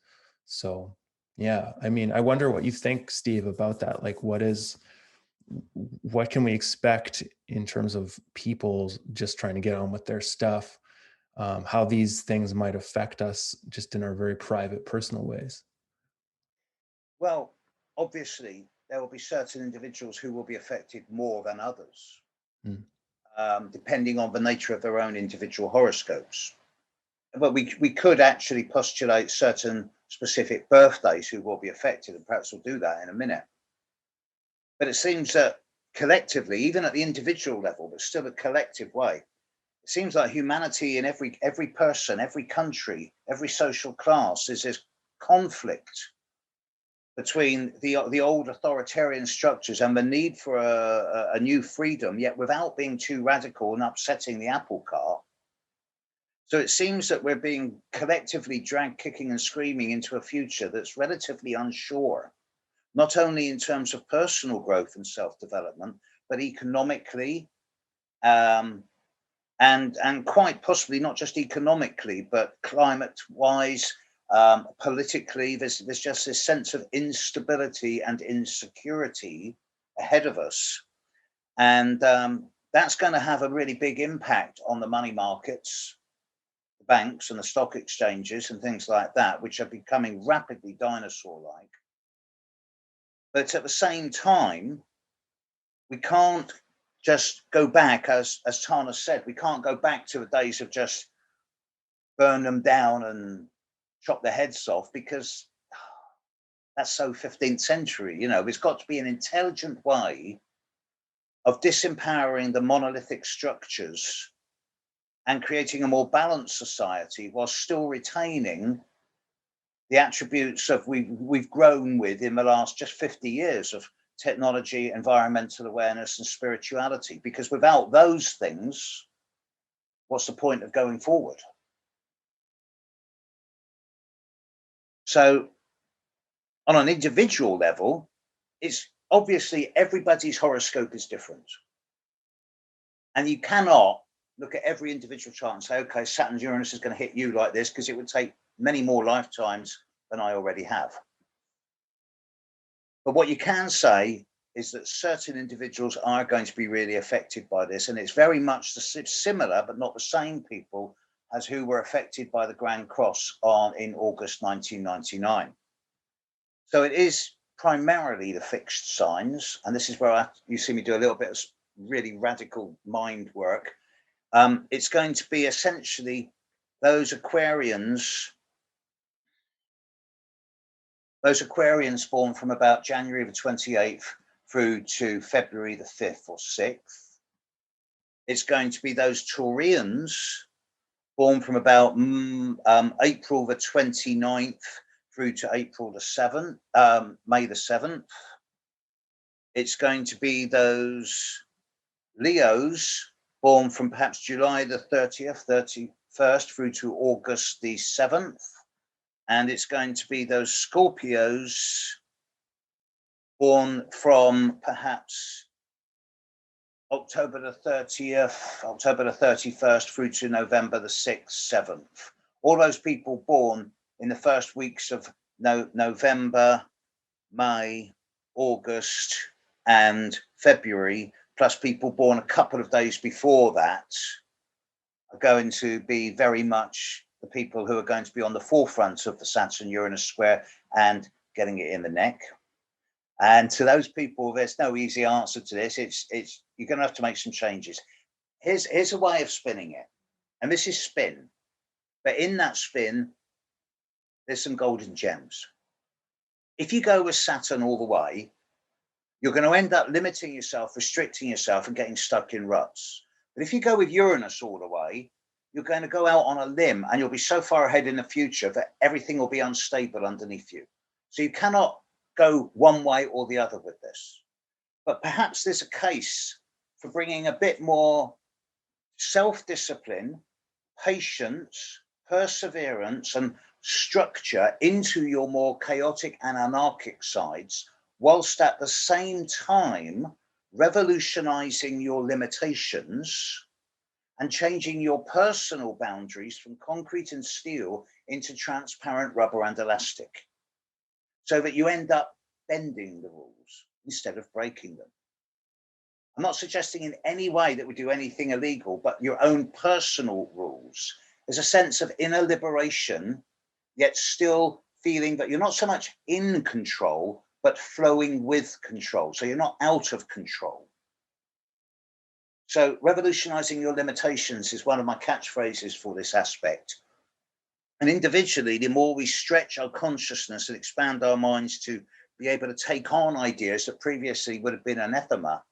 So, yeah, I mean, I wonder what you think, Steve, about that. Like, what can we expect in terms of people just trying to get on with their stuff? How these things might affect us just in our very private, personal ways? Well, obviously, there will be certain individuals who will be affected more than others, depending on the nature of their own individual horoscopes. But we could actually postulate certain specific birthdays who will be affected, and perhaps we'll do that in a minute. But it seems that collectively, even at the individual level, but still a collective way, it seems like humanity in every person, every country, every social class is this conflict between the old authoritarian structures and the need for a new freedom, yet without being too radical and upsetting the apple cart. So it seems that we're being collectively dragged kicking and screaming into a future that's relatively unsure, not only in terms of personal growth and self-development, but economically, and quite possibly not just economically, but climate-wise, Politically, there's just this sense of instability and insecurity ahead of us. And that's going to have a really big impact on the money markets, the banks and the stock exchanges and things like that, which are becoming rapidly dinosaur-like. But at the same time, we can't just go back, as Tana said, we can't go back to the days of just burn them down and chop their heads off, because that's so 15th century. There's got to be an intelligent way of disempowering the monolithic structures and creating a more balanced society while still retaining the attributes of we've grown with in the last just 50 years of technology, environmental awareness, and spirituality. Because without those things, what's the point of going forward? So on an individual level, it's obviously everybody's horoscope is different. And you cannot look at every individual chart and say, okay, Saturn and Uranus is going to hit you like this, because it would take many more lifetimes than I already have. But what you can say is that certain individuals are going to be really affected by this. And it's very much similar, but not the same people as who were affected by the Grand Cross in August 1999. So it is primarily the fixed signs. And this is where you see me do a little bit of really radical mind work. It's going to be essentially those Aquarians born from about January the 28th through to February the 5th or 6th. It's going to be those Taurians born from about April the 29th through to April the 7th, May the 7th. It's going to be those Leos born from perhaps July the 30th, 31st through to August the 7th. And it's going to be those Scorpios born from perhaps October the 30th, October the 31st through to November the 6th, 7th. All those people born in the first weeks of November, May, August, and February, plus people born a couple of days before that, are going to be very much the people who are going to be on the forefront of the Saturn-Uranus square and getting it in the neck. And to those people, there's no easy answer to this. It's you're going to have to make some changes. Here's a way of spinning it. And this is spin. But in that spin, there's some golden gems. If you go with Saturn all the way, you're going to end up limiting yourself, restricting yourself, and getting stuck in ruts. But if you go with Uranus all the way, you're going to go out on a limb, and you'll be so far ahead in the future that everything will be unstable underneath you. So you cannot go one way or the other with this. But perhaps there's a case for bringing a bit more self-discipline, patience, perseverance, and structure into your more chaotic and anarchic sides, whilst at the same time revolutionizing your limitations and changing your personal boundaries from concrete and steel into transparent rubber and elastic, so that you end up bending the rules instead of breaking them. I'm not suggesting in any way that we do anything illegal, but your own personal rules. There's a sense of inner liberation, yet still feeling that you're not so much in control, but flowing with control. So you're not out of control. So revolutionizing your limitations is one of my catchphrases for this aspect. And individually, the more we stretch our consciousness and expand our minds to be able to take on ideas that previously would have been anathema,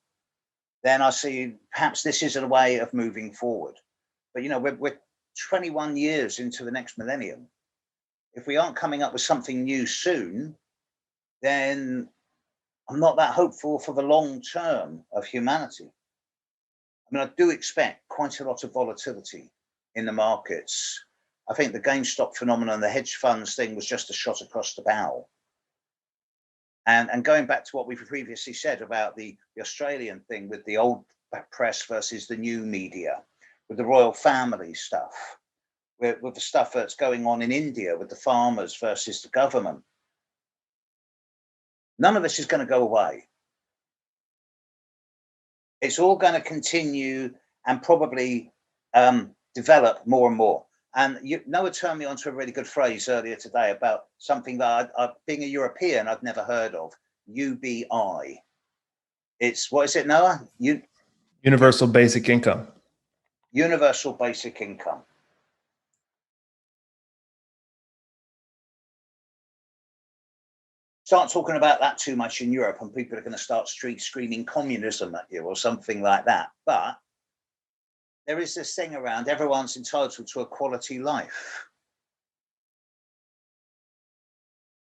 then I see perhaps this is a way of moving forward. But, we're 21 years into the next millennium. If we aren't coming up with something new soon, then I'm not that hopeful for the long term of humanity. I mean, I do expect quite a lot of volatility in the markets. I think the Gamestop phenomenon, the hedge funds thing, was just a shot across the bow. And going back to what we've previously said about the Australian thing with the old press versus the new media, with the royal family stuff, with the stuff that's going on in India with the farmers versus the government. None of this is going to go away. It's all going to continue and probably develop more and more. And Noah turned me onto a really good phrase earlier today about something that being a European, I'd never heard of. UBI. It's, what is it, Noah? Universal basic income. Universal basic income. Start talking about that too much in Europe and people are going to start screaming communism at you or something like that. But there is this thing around everyone's entitled to a quality life.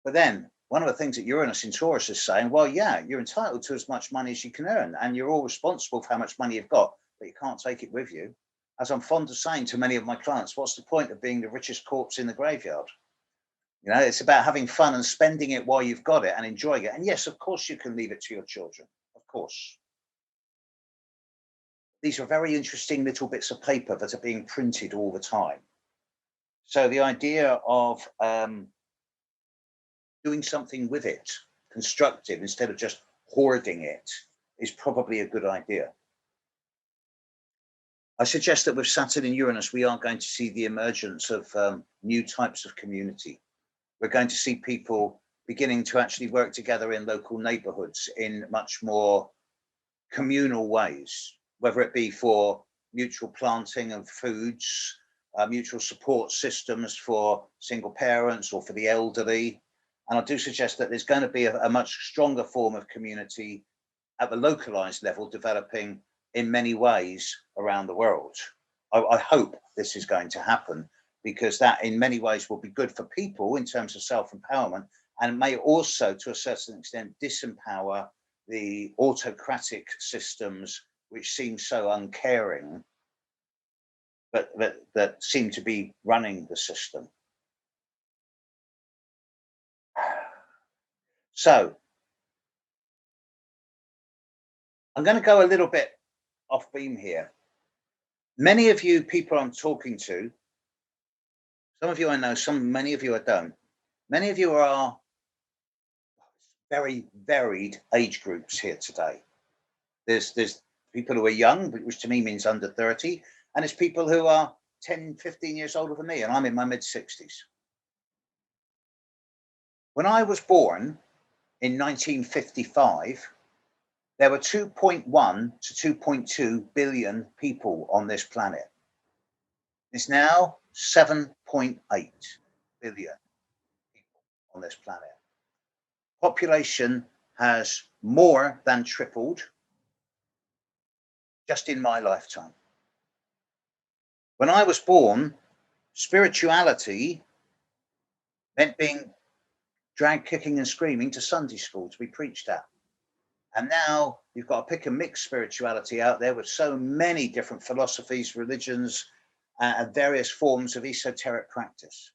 But then one of the things that Uranus in Taurus is saying, well, yeah, you're entitled to as much money as you can earn and you're all responsible for how much money you've got, but you can't take it with you. As I'm fond of saying to many of my clients, what's the point of being the richest corpse in the graveyard? You know, it's about having fun and spending it while you've got it and enjoying it. And yes, of course, you can leave it to your children. Of course. These are very interesting little bits of paper that are being printed all the time. So the idea of doing something with it, constructive, instead of just hoarding it, is probably a good idea. I suggest that with Saturn and Uranus, we are going to see the emergence of new types of community. We're going to see people beginning to actually work together in local neighborhoods in much more communal ways, whether it be for mutual planting of foods, mutual support systems for single parents or for the elderly. And I do suggest that there's going to be a much stronger form of community at the localized level developing in many ways around the world. I hope this is going to happen, because that in many ways will be good for people in terms of self-empowerment, and may also to a certain extent disempower the autocratic systems which seem so uncaring, but that seem to be running the system. So I'm going to go a little bit off beam here. Many of you people I'm talking to, some of you I know, many of you I don't. Many of you are very varied age groups here today. There's people who are young, which to me means under 30, and there's people who are 10, 15 years older than me, and I'm in my mid-60s. When I was born in 1955, there were 2.1 to 2.2 billion people on this planet. It's now 7.8 billion people on this planet. Population has more than tripled just in my lifetime. When I was born, spirituality meant being dragged kicking and screaming to Sunday school to be preached at. And now you've got a pick and mix spirituality out there with so many different philosophies, religions, and various forms of esoteric practice.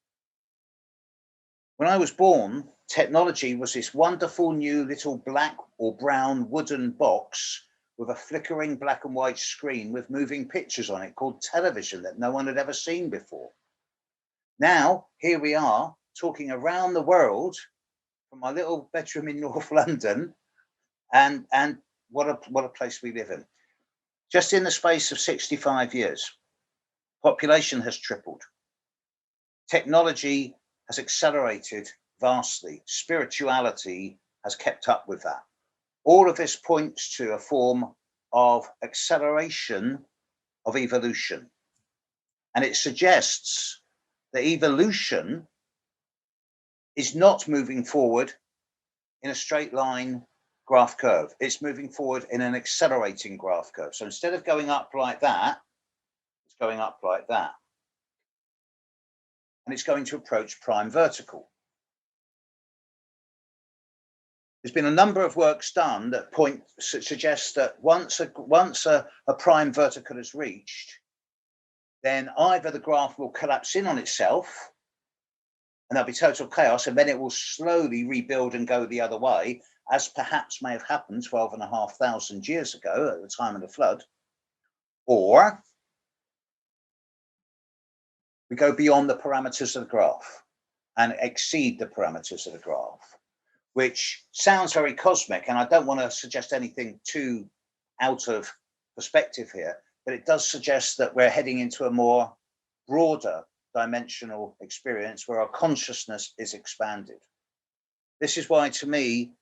When I was born, technology was this wonderful new little black or brown wooden box with a flickering black and white screen with moving pictures on it called television that no one had ever seen before. Now, here we are talking around the world from my little bedroom in North London, and what a place we live in. Just in the space of 65 years, population has tripled. Technology has accelerated vastly. Spirituality has kept up with that. All of this points to a form of acceleration of evolution. And it suggests that evolution is not moving forward in a straight line graph curve. It's moving forward in an accelerating graph curve. So instead of going up like that, it's going up like that. And it's going to approach prime vertical. There's been a number of works done that suggest that once a prime vertical is reached, then either the graph will collapse in on itself and there'll be total chaos, and then it will slowly rebuild and go the other way, as perhaps may have happened 12,500 years ago at the time of the flood. Or We go beyond the parameters of the graph and exceed the parameters of the graph, which sounds very cosmic. And I don't want to suggest anything too out of perspective here, but it does suggest that we're heading into a more broader dimensional experience where our consciousness is expanded. This is why, to me,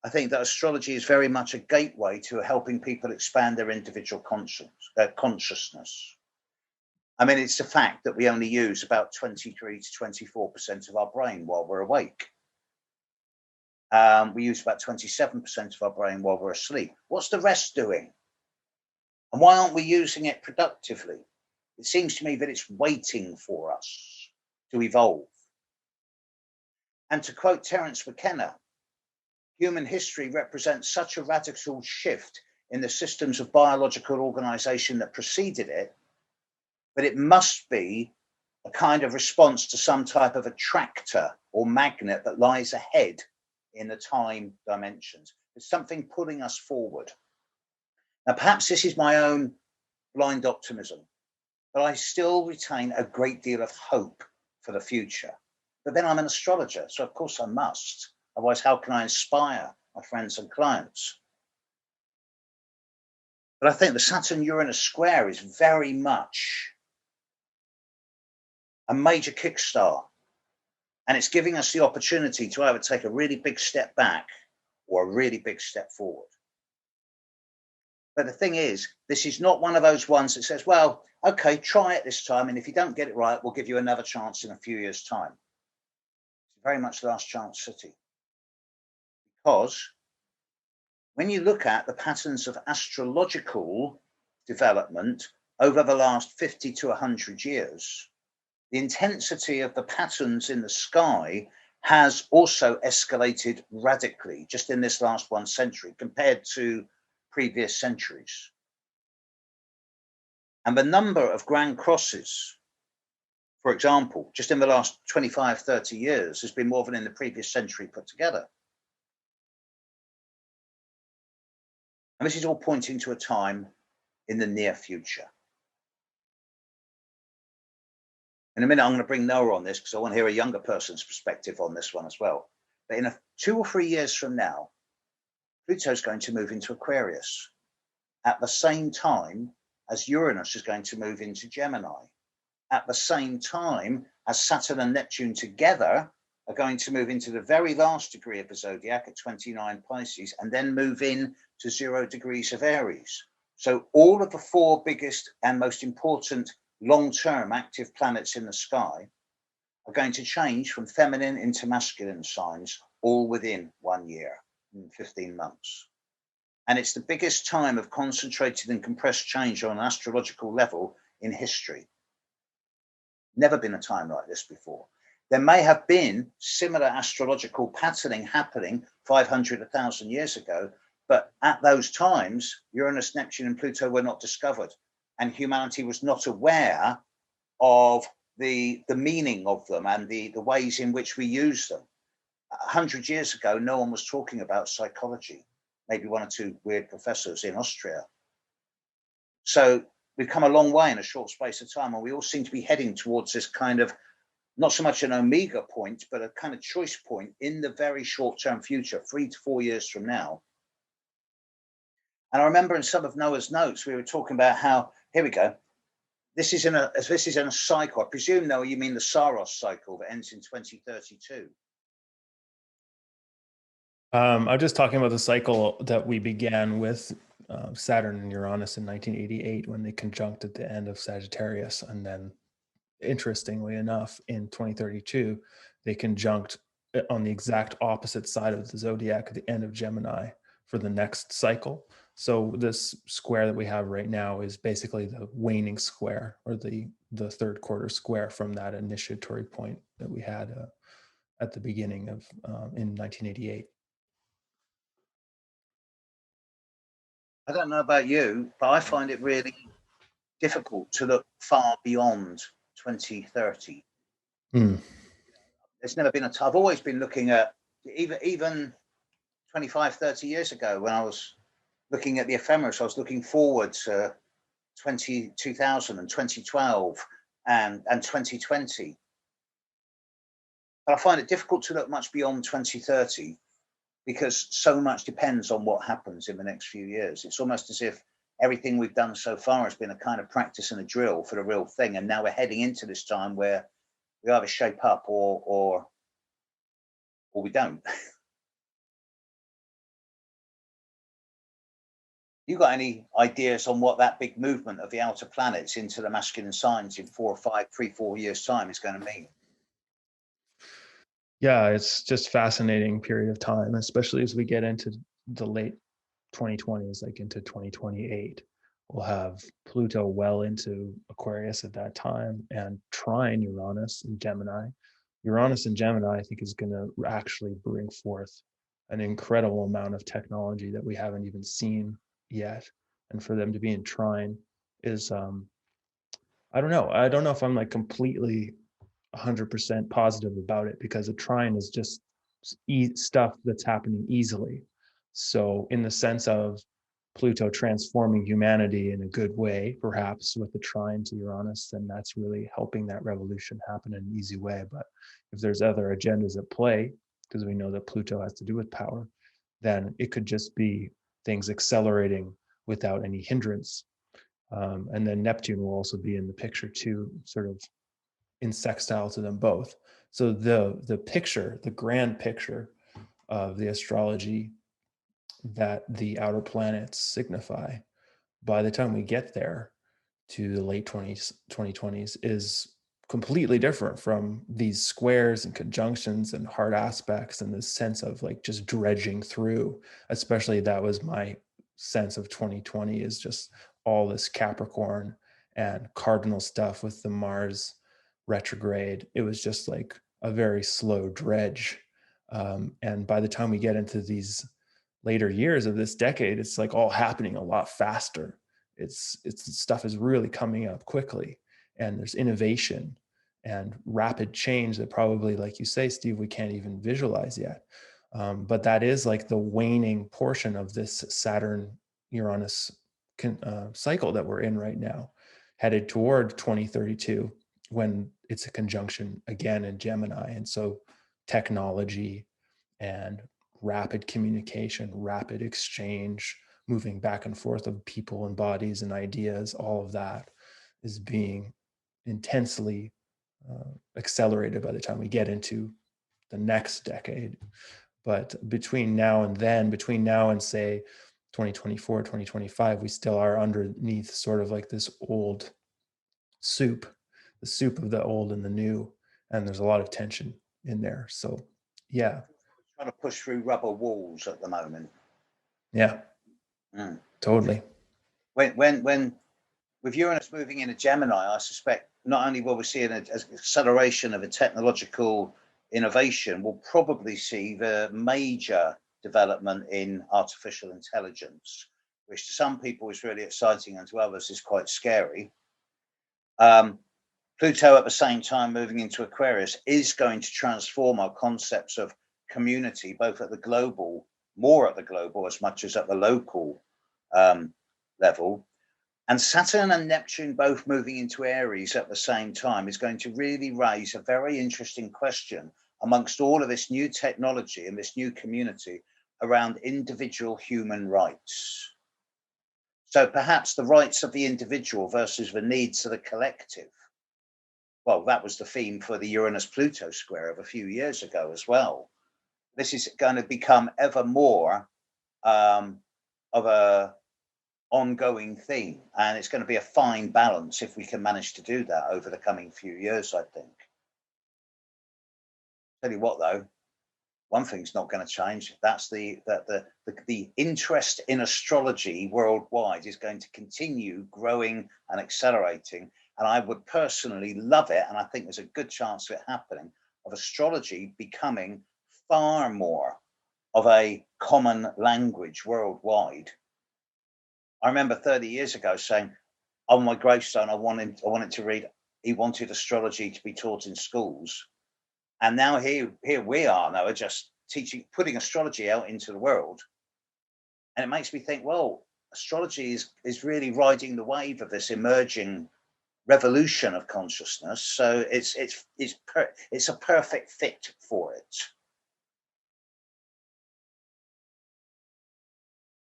I think that astrology is very much a gateway to helping people expand their individual consciousness. I mean, it's a fact that we only use about 23 to 24% of our brain while we're awake. We use about 27% of our brain while we're asleep. What's the rest doing? And why aren't we using it productively? It seems to me that it's waiting for us to evolve. And to quote Terence McKenna, human history represents such a radical shift in the systems of biological organization that preceded it, but it must be a kind of response to some type of attractor or magnet that lies ahead in the time dimensions. There's something pulling us forward. Now, perhaps this is my own blind optimism, but I still retain a great deal of hope for the future. But then I'm an astrologer, so of course I must. Otherwise, how can I inspire my friends and clients? But I think the Saturn-Uranus square is very much a major kickstart. And it's giving us the opportunity to either take a really big step back or a really big step forward. But the thing is, this is not one of those ones that says, well, okay, try it this time. And if you don't get it right, we'll give you another chance in a few years' time. It's very much last chance city. Because when you look at the patterns of astrological development over the last 50 to 100 years, the intensity of the patterns in the sky has also escalated radically just in this last 1 century compared to previous centuries. And the number of grand crosses, for example, just in the last 25, 30 years has been more than in the previous century put together. And this is all pointing to a time in the near future. In a minute, I'm going to bring Noah on this because I want to hear a younger person's perspective on this one as well. But in 2 or 3 years from now, Pluto's going to move into Aquarius at the same time as Uranus is going to move into Gemini, at the same time as Saturn and Neptune together are going to move into the very last degree of the zodiac at 29 Pisces and then move in to 0 degrees of Aries. So all of the 4 biggest and most important long-term active planets in the sky are going to change from feminine into masculine signs all within 1 year, 15 months. And it's the biggest time of concentrated and compressed change on an astrological level in history. Never been a time like this before. There may have been similar astrological patterning happening 500, 1,000 years ago, but at those times, Uranus, Neptune, and Pluto were not discovered, and humanity was not aware of the meaning of them and the ways in which we use them. 100 years ago, no one was talking about psychology, maybe 1 or 2 weird professors in Austria. So we've come a long way in a short space of time, and we all seem to be heading towards this kind of, not so much an omega point, but a kind of choice point in the very short-term future, 3 to 4 years from now. And I remember in some of Noah's notes, we were talking about how, here we go, this is in a cycle. I presume, Noah, you mean the Saros cycle that ends in 2032. I'm just talking about the cycle that we began with Saturn and Uranus in 1988 when they conjunct at the end of Sagittarius. And then, interestingly enough, in 2032, they conjunct on the exact opposite side of the zodiac at the end of Gemini for the next cycle. So this square that we have right now is basically the waning square, or the 3rd quarter square from that initiatory point that we had at the beginning of in 1988. I don't know about you, but I find it really difficult to look far beyond 2030. There's never been a time. I've always been looking at, even 25, 30 years ago when I was looking at the ephemeris, I was looking forward to 2000 and 2012. and 2020. But I find it difficult to look much beyond 2030 because so much depends on what happens in the next few years. It's almost as if everything we've done so far has been a kind of practice and a drill for the real thing. And now we're heading into this time where we either shape up or we don't. You got any ideas on what that big movement of the outer planets into the masculine signs in 4 years time is going to mean? Yeah, it's just fascinating period of time, especially as we get into the late 2020s, like into 2028. We'll have Pluto well into Aquarius at that time and trine Uranus in Gemini. Uranus in Gemini, I think, is going to actually bring forth an incredible amount of technology that we haven't even seen yet. And for them to be in trine is, I don't know. I don't know if I'm like completely 100% positive about it, because a trine is just stuff that's happening easily. So in the sense of Pluto transforming humanity in a good way, perhaps with the trine to Uranus, then that's really helping that revolution happen in an easy way. But if there's other agendas at play, because we know that Pluto has to do with power, then it could just be things accelerating without any hindrance. And then Neptune will also be in the picture too, sort of in sextile to them both. So the picture, the grand picture of the astrology that the outer planets signify, by the time we get there to the late 2020s, is completely different from these squares and conjunctions and hard aspects and this sense of like just dredging through. Especially that was my sense of 2020, is just all this Capricorn and cardinal stuff with the Mars retrograde. It was just like a very slow dredge. And by the time we get into these later years of this decade, it's like all happening a lot faster. It's stuff is really coming up quickly, and there's innovation and rapid change that probably, like you say, Steve, we can't even visualize yet. But that is like the waning portion of this Saturn Uranus cycle that we're in right now, headed toward 2032, when it's a conjunction again in Gemini. And so technology and rapid communication, rapid exchange, moving back and forth of people and bodies and ideas, all of that is being intensely accelerated by the time we get into the next decade. But between now and then, between now and say 2024, 2025, we still are underneath sort of like this old soup, the soup of the old and the new. And there's a lot of tension in there. So, yeah. Trying to push through rubber walls at the moment. Yeah, totally. When with Uranus moving into Gemini, I suspect not only will we see an acceleration of a technological innovation, we'll probably see the major development in artificial intelligence, which to some people is really exciting and to others is quite scary. Pluto at the same time moving into Aquarius is going to transform our concepts of community, both at the global, more at the global as much as at the local level. And Saturn and Neptune both moving into Aries at the same time is going to really raise a very interesting question amongst all of this new technology and this new community around individual human rights. So perhaps the rights of the individual versus the needs of the collective. Well, that was the theme for the Uranus-Pluto square of a few years ago as well. This is going to become ever more of a ongoing theme, and it's going to be a fine balance if we can manage to do that over the coming few years, I think. Tell you what, though, one thing's not going to change. That's the interest in astrology worldwide is going to continue growing and accelerating. And I would personally love it, and I think there's a good chance of it happening, of astrology becoming far more of a common language worldwide. I remember 30 years ago saying, on my gravestone, I wanted to read, he wanted astrology to be taught in schools. And now here we are now, just teaching, putting astrology out into the world. And it makes me think, well, astrology is really riding the wave of this emerging revolution of consciousness. So it's a perfect fit for it.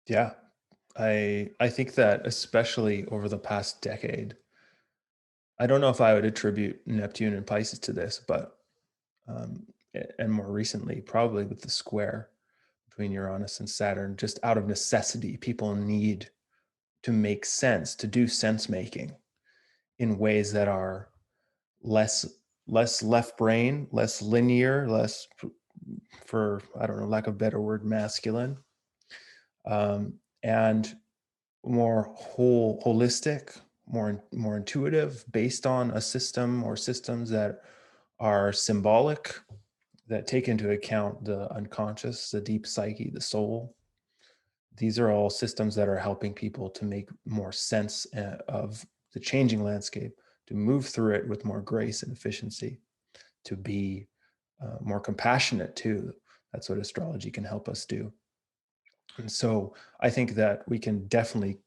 Yeah, I think that especially over the past decade, I don't know if I would attribute Neptune and Pisces to this, but and more recently, probably with the square between Uranus and Saturn, just out of necessity, people need to make sense, to do sense making in ways that are less left brain, less linear, less, for I don't know, lack of a better word, masculine, and more holistic, more intuitive, based on a system or systems that are symbolic, that take into account the unconscious, the deep psyche, the soul. These are all systems that are helping people to make more sense of the changing landscape, to move through it with more grace and efficiency, to be more compassionate too. That's what astrology can help us do. And so I think that we can definitely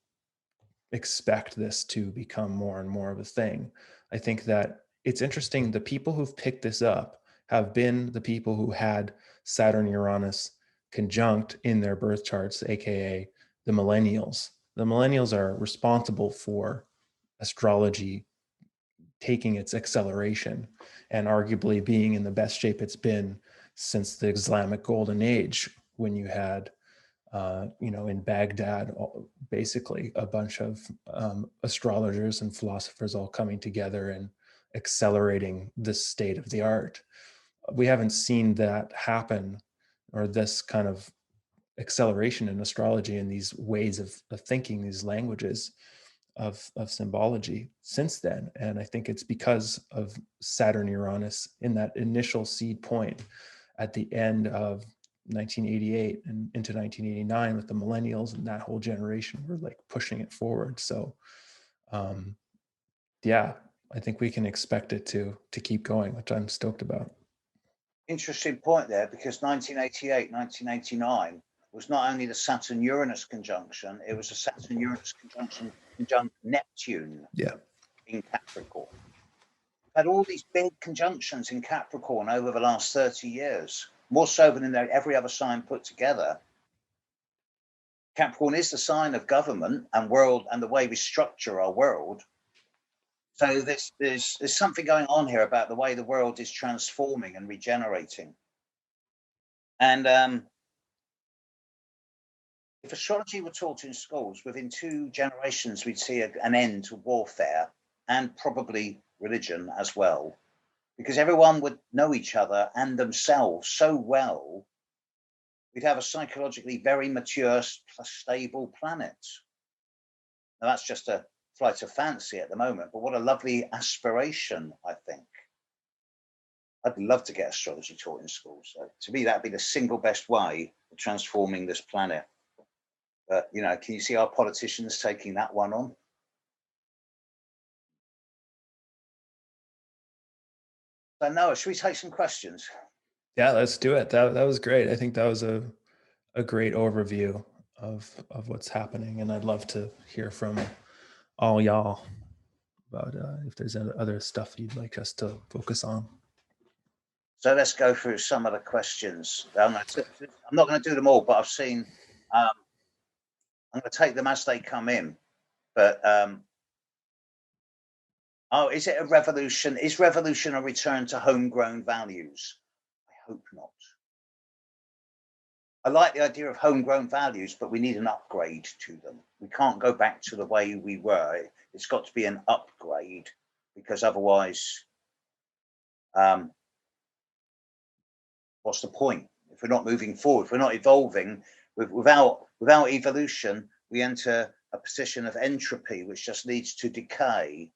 expect this to become more and more of a thing. I think that it's interesting. The people who've picked this up have been the people who had Saturn Uranus conjunct in their birth charts, aka the millennials. The millennials are responsible for astrology taking its acceleration and arguably being in the best shape it's been since the Islamic Golden Age, when you had in Baghdad, basically a bunch of astrologers and philosophers all coming together and accelerating this state of the art. We haven't seen that happen, or this kind of acceleration in astrology and these ways of thinking, these languages of symbology since then. And I think it's because of Saturn Uranus in that initial seed point at the end of 1988 and into 1989 with the millennials, and that whole generation were like pushing it forward. So yeah, I think we can expect it to keep going, which I'm stoked about. Interesting point there, because 1988, 1989 was not only the Saturn-Uranus conjunction, it was a Saturn-Uranus conjunction conjunct Neptune in Capricorn. We've had all these big conjunctions in Capricorn over the last 30 years, more so than in every other sign put together. Capricorn is the sign of government and world and the way we structure our world. So there's something going on here about the way the world is transforming and regenerating. And if astrology were taught in schools, within 2 generations, we'd see an end to warfare and probably religion as well, because everyone would know each other and themselves so well. We'd have a psychologically very mature, stable planet. Now, that's just a flight of fancy at the moment, but what a lovely aspiration, I think. I'd love to get astrology taught in schools. So to me, that'd be the single best way of transforming this planet. But, can you see our politicians taking that one on? So, Noah, should we take some questions? Yeah, let's do it. That was great. I think that was a great overview of what's happening, and I'd love to hear from all y'all about if there's other stuff you'd like us to focus on. So let's go through some of the questions. I'm not going to do them all, but I've seen. I'm going to take them as they come in. But is it a revolution? Is revolution a return to homegrown values? I hope not. I like the idea of homegrown values, but we need an upgrade to them. We can't go back to the way we were. It's got to be an upgrade, because otherwise, what's the point? If we're not moving forward, if we're not evolving, without evolution, we enter a position of entropy, which just leads to decay.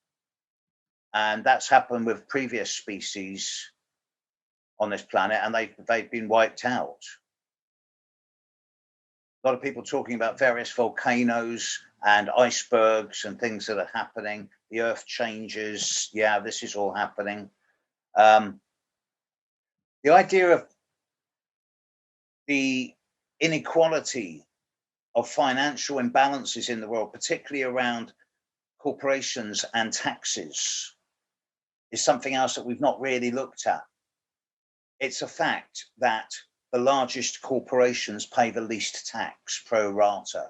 And that's happened with previous species on this planet, and they've been wiped out. A lot of people talking about various volcanoes and icebergs and things that are happening. The earth changes. Yeah, this is all happening. The idea of the inequality of financial imbalances in the world, particularly around corporations and taxes is something else that we've not really looked at. It's a fact that the largest corporations pay the least tax pro rata.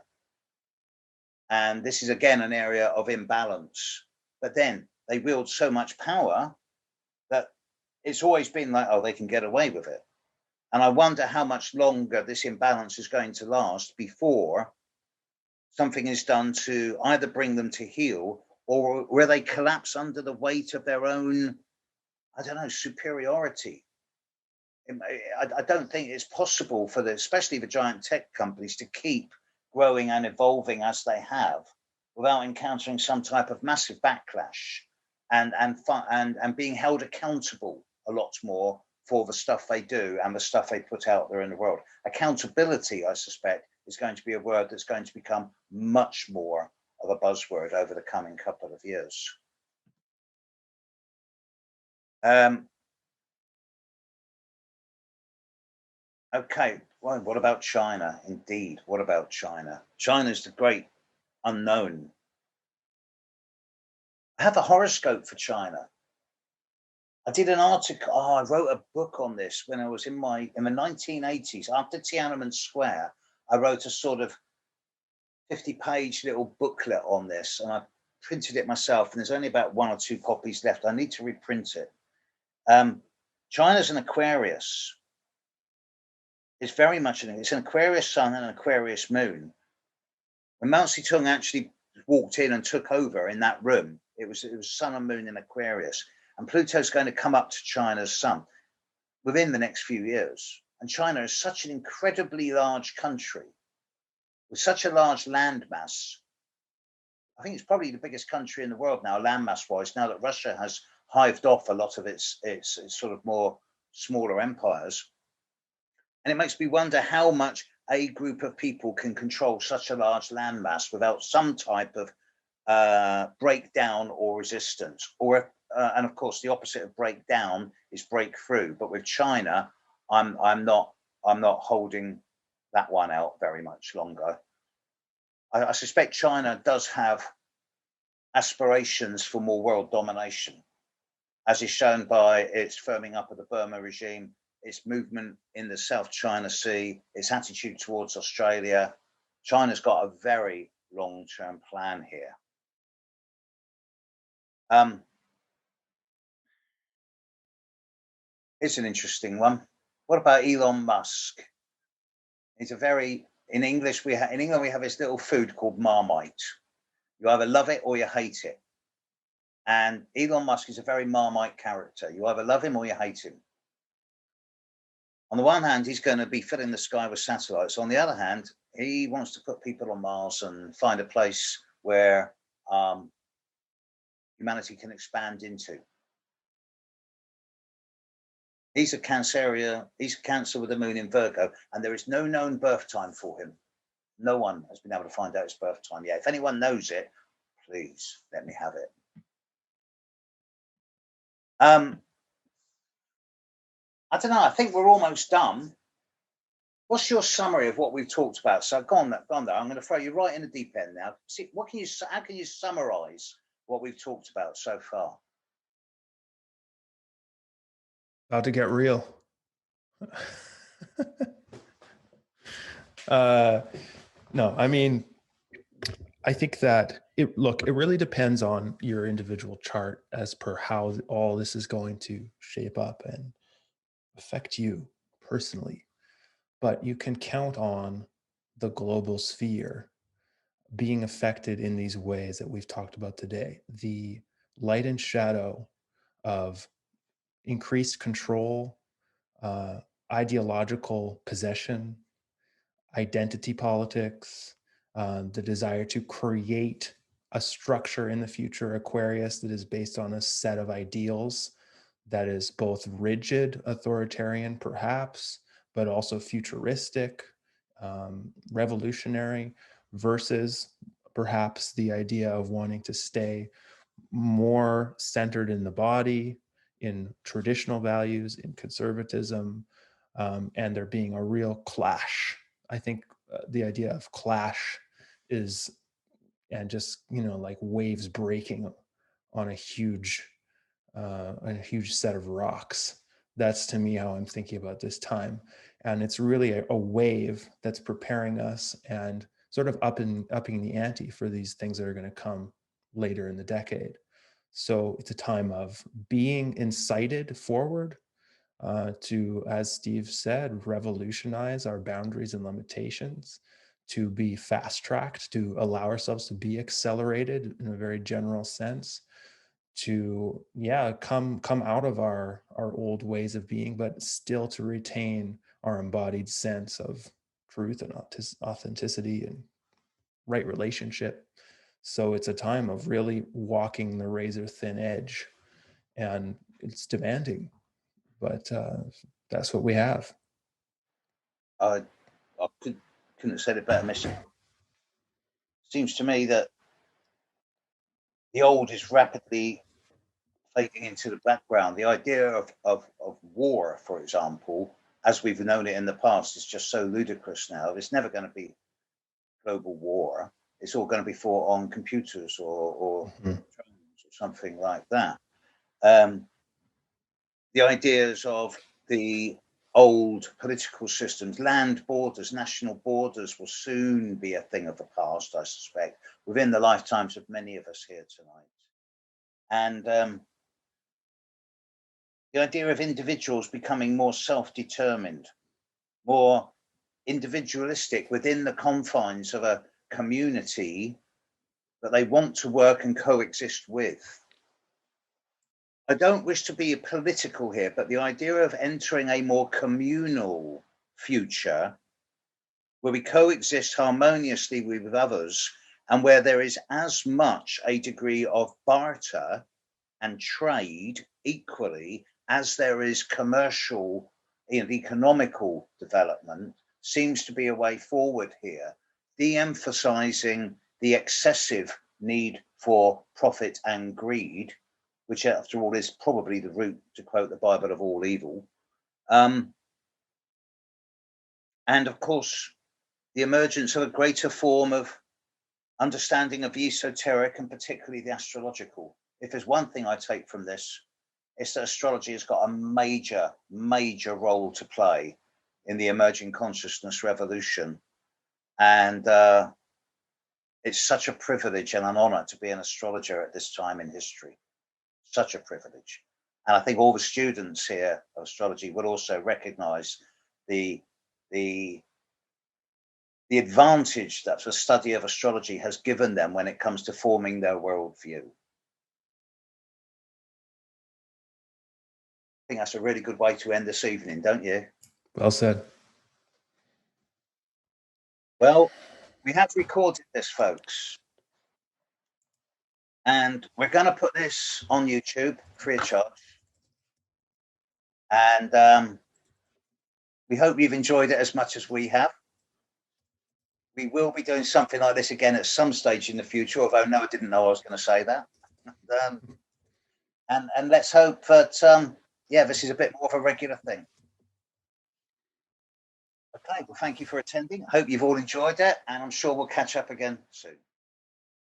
And this is again an area of imbalance. But then they wield so much power that it's always been like, oh, they can get away with it. And I wonder how much longer this imbalance is going to last before something is done to either bring them to heel or where they collapse under the weight of their own, I don't know, superiority. I don't think it's possible for especially the giant tech companies to keep growing and evolving as they have without encountering some type of massive backlash and being held accountable a lot more for the stuff they do and the stuff they put out there in the world. Accountability, I suspect, is going to be a word that's going to become much more of a buzzword over the coming couple of years. Okay, well, what about China? Indeed, what about China? China's the great unknown. I have a horoscope for China. I did an article. Oh, I wrote a book on this when I was in the 1980s. After Tiananmen Square, I wrote a sort of 50-page little booklet on this, and I printed it myself. And there's only about 1 or 2 copies left. I need to reprint it. China's an Aquarius. It's very much it's an Aquarius sun and an Aquarius moon. When Mao Zedong actually walked in and took over in that room, it was sun and moon in Aquarius. And Pluto's going to come up to China's sun within the next few years. And China is such an incredibly large country with such a large landmass. I think it's probably the biggest country in the world now, landmass-wise, now that Russia has hived off a lot of its sort of more smaller empires. And it makes me wonder how much a group of people can control such a large landmass without some type of breakdown or resistance. And of course, the opposite of breakdown is breakthrough. But with China, I'm not holding that one out very much longer. I suspect China does have aspirations for more world domination, as is shown by its firming up of the Burma regime, its movement in the South China Sea, its attitude towards Australia. China's got a very long-term plan here. It's an interesting one. What about Elon Musk? He's in England we have this little food called Marmite. You either love it or you hate it. And Elon Musk is a very Marmite character. You either love him or you hate him. On the one hand, he's going to be filling the sky with satellites. On the other hand, he wants to put people on Mars and find a place where humanity can expand into. He's a Cancer. He's Cancer with the moon in Virgo, and there is no known birth time for him. No one has been able to find out his birth time yet. If anyone knows it, please let me have it. I don't know. I think we're almost done. What's your summary of what we've talked about? So go on there. I'm going to throw you right in the deep end now. See, how can you summarize what we've talked about so far? About to get real. No, I mean, I think that it really depends on your individual chart as per how all this is going to shape up and affect you personally. But you can count on the global sphere being affected in these ways that we've talked about today. The light and shadow of increased control, ideological possession, identity politics, the desire to create a structure in the future, Aquarius, that is based on a set of ideals that is both rigid, authoritarian, perhaps, but also futuristic, revolutionary, versus perhaps the idea of wanting to stay more centered in the body, in traditional values, in conservatism, and there being a real clash. I think the idea of clash is and just, like waves breaking on a huge set of rocks. That's to me how I'm thinking about this time. And it's really a wave that's preparing us and sort of upping the ante for these things that are going to come later in the decade. So it's a time of being incited forward to, as Steve said, revolutionize our boundaries and limitations, to be fast tracked, to allow ourselves to be accelerated in a very general sense, to come out of our old ways of being, but still to retain our embodied sense of truth and authenticity and right relationship. So it's a time of really walking the razor thin edge, and it's demanding, but that's what we have. I couldn't have said it better, Mister. Seems to me that the old is rapidly fading into the background. The idea of war, for example, as we've known it in the past, is just so ludicrous now. There's never going to be global war. It's all going to be fought on computers or drones or something like that. The ideas of the old political systems, land borders, national borders, will soon be a thing of the past, I suspect, within the lifetimes of many of us here tonight. And the idea of individuals becoming more self-determined, more individualistic within the confines of a community that they want to work and coexist with. I don't wish to be political here, but the idea of entering a more communal future where we coexist harmoniously with others and where there is as much a degree of barter and trade equally as there is commercial and economical development, seems to be a way forward here, de-emphasizing the excessive need for profit and greed, which after all is probably the root, to quote the Bible, of all evil. And of course, the emergence of a greater form of understanding of the esoteric and particularly the astrological. If there's one thing I take from this, it's that astrology has got a major, major role to play in the emerging consciousness revolution. And it's such a privilege and an honor to be an astrologer at this time in history. Such a privilege. And I think all the students here of astrology will also recognize the advantage that the study of astrology has given them when it comes to forming their worldview. I think that's a really good way to end this evening, don't you? Well said. Well, we have recorded this, folks. And we're going to put this on YouTube free of charge. And we hope you've enjoyed it as much as we have. We will be doing something like this again at some stage in the future, although no, I didn't know I was going to say that. And let's hope that, this is a bit more of a regular thing. Okay, well, thank you for attending. I hope you've all enjoyed it, and I'm sure we'll catch up again soon.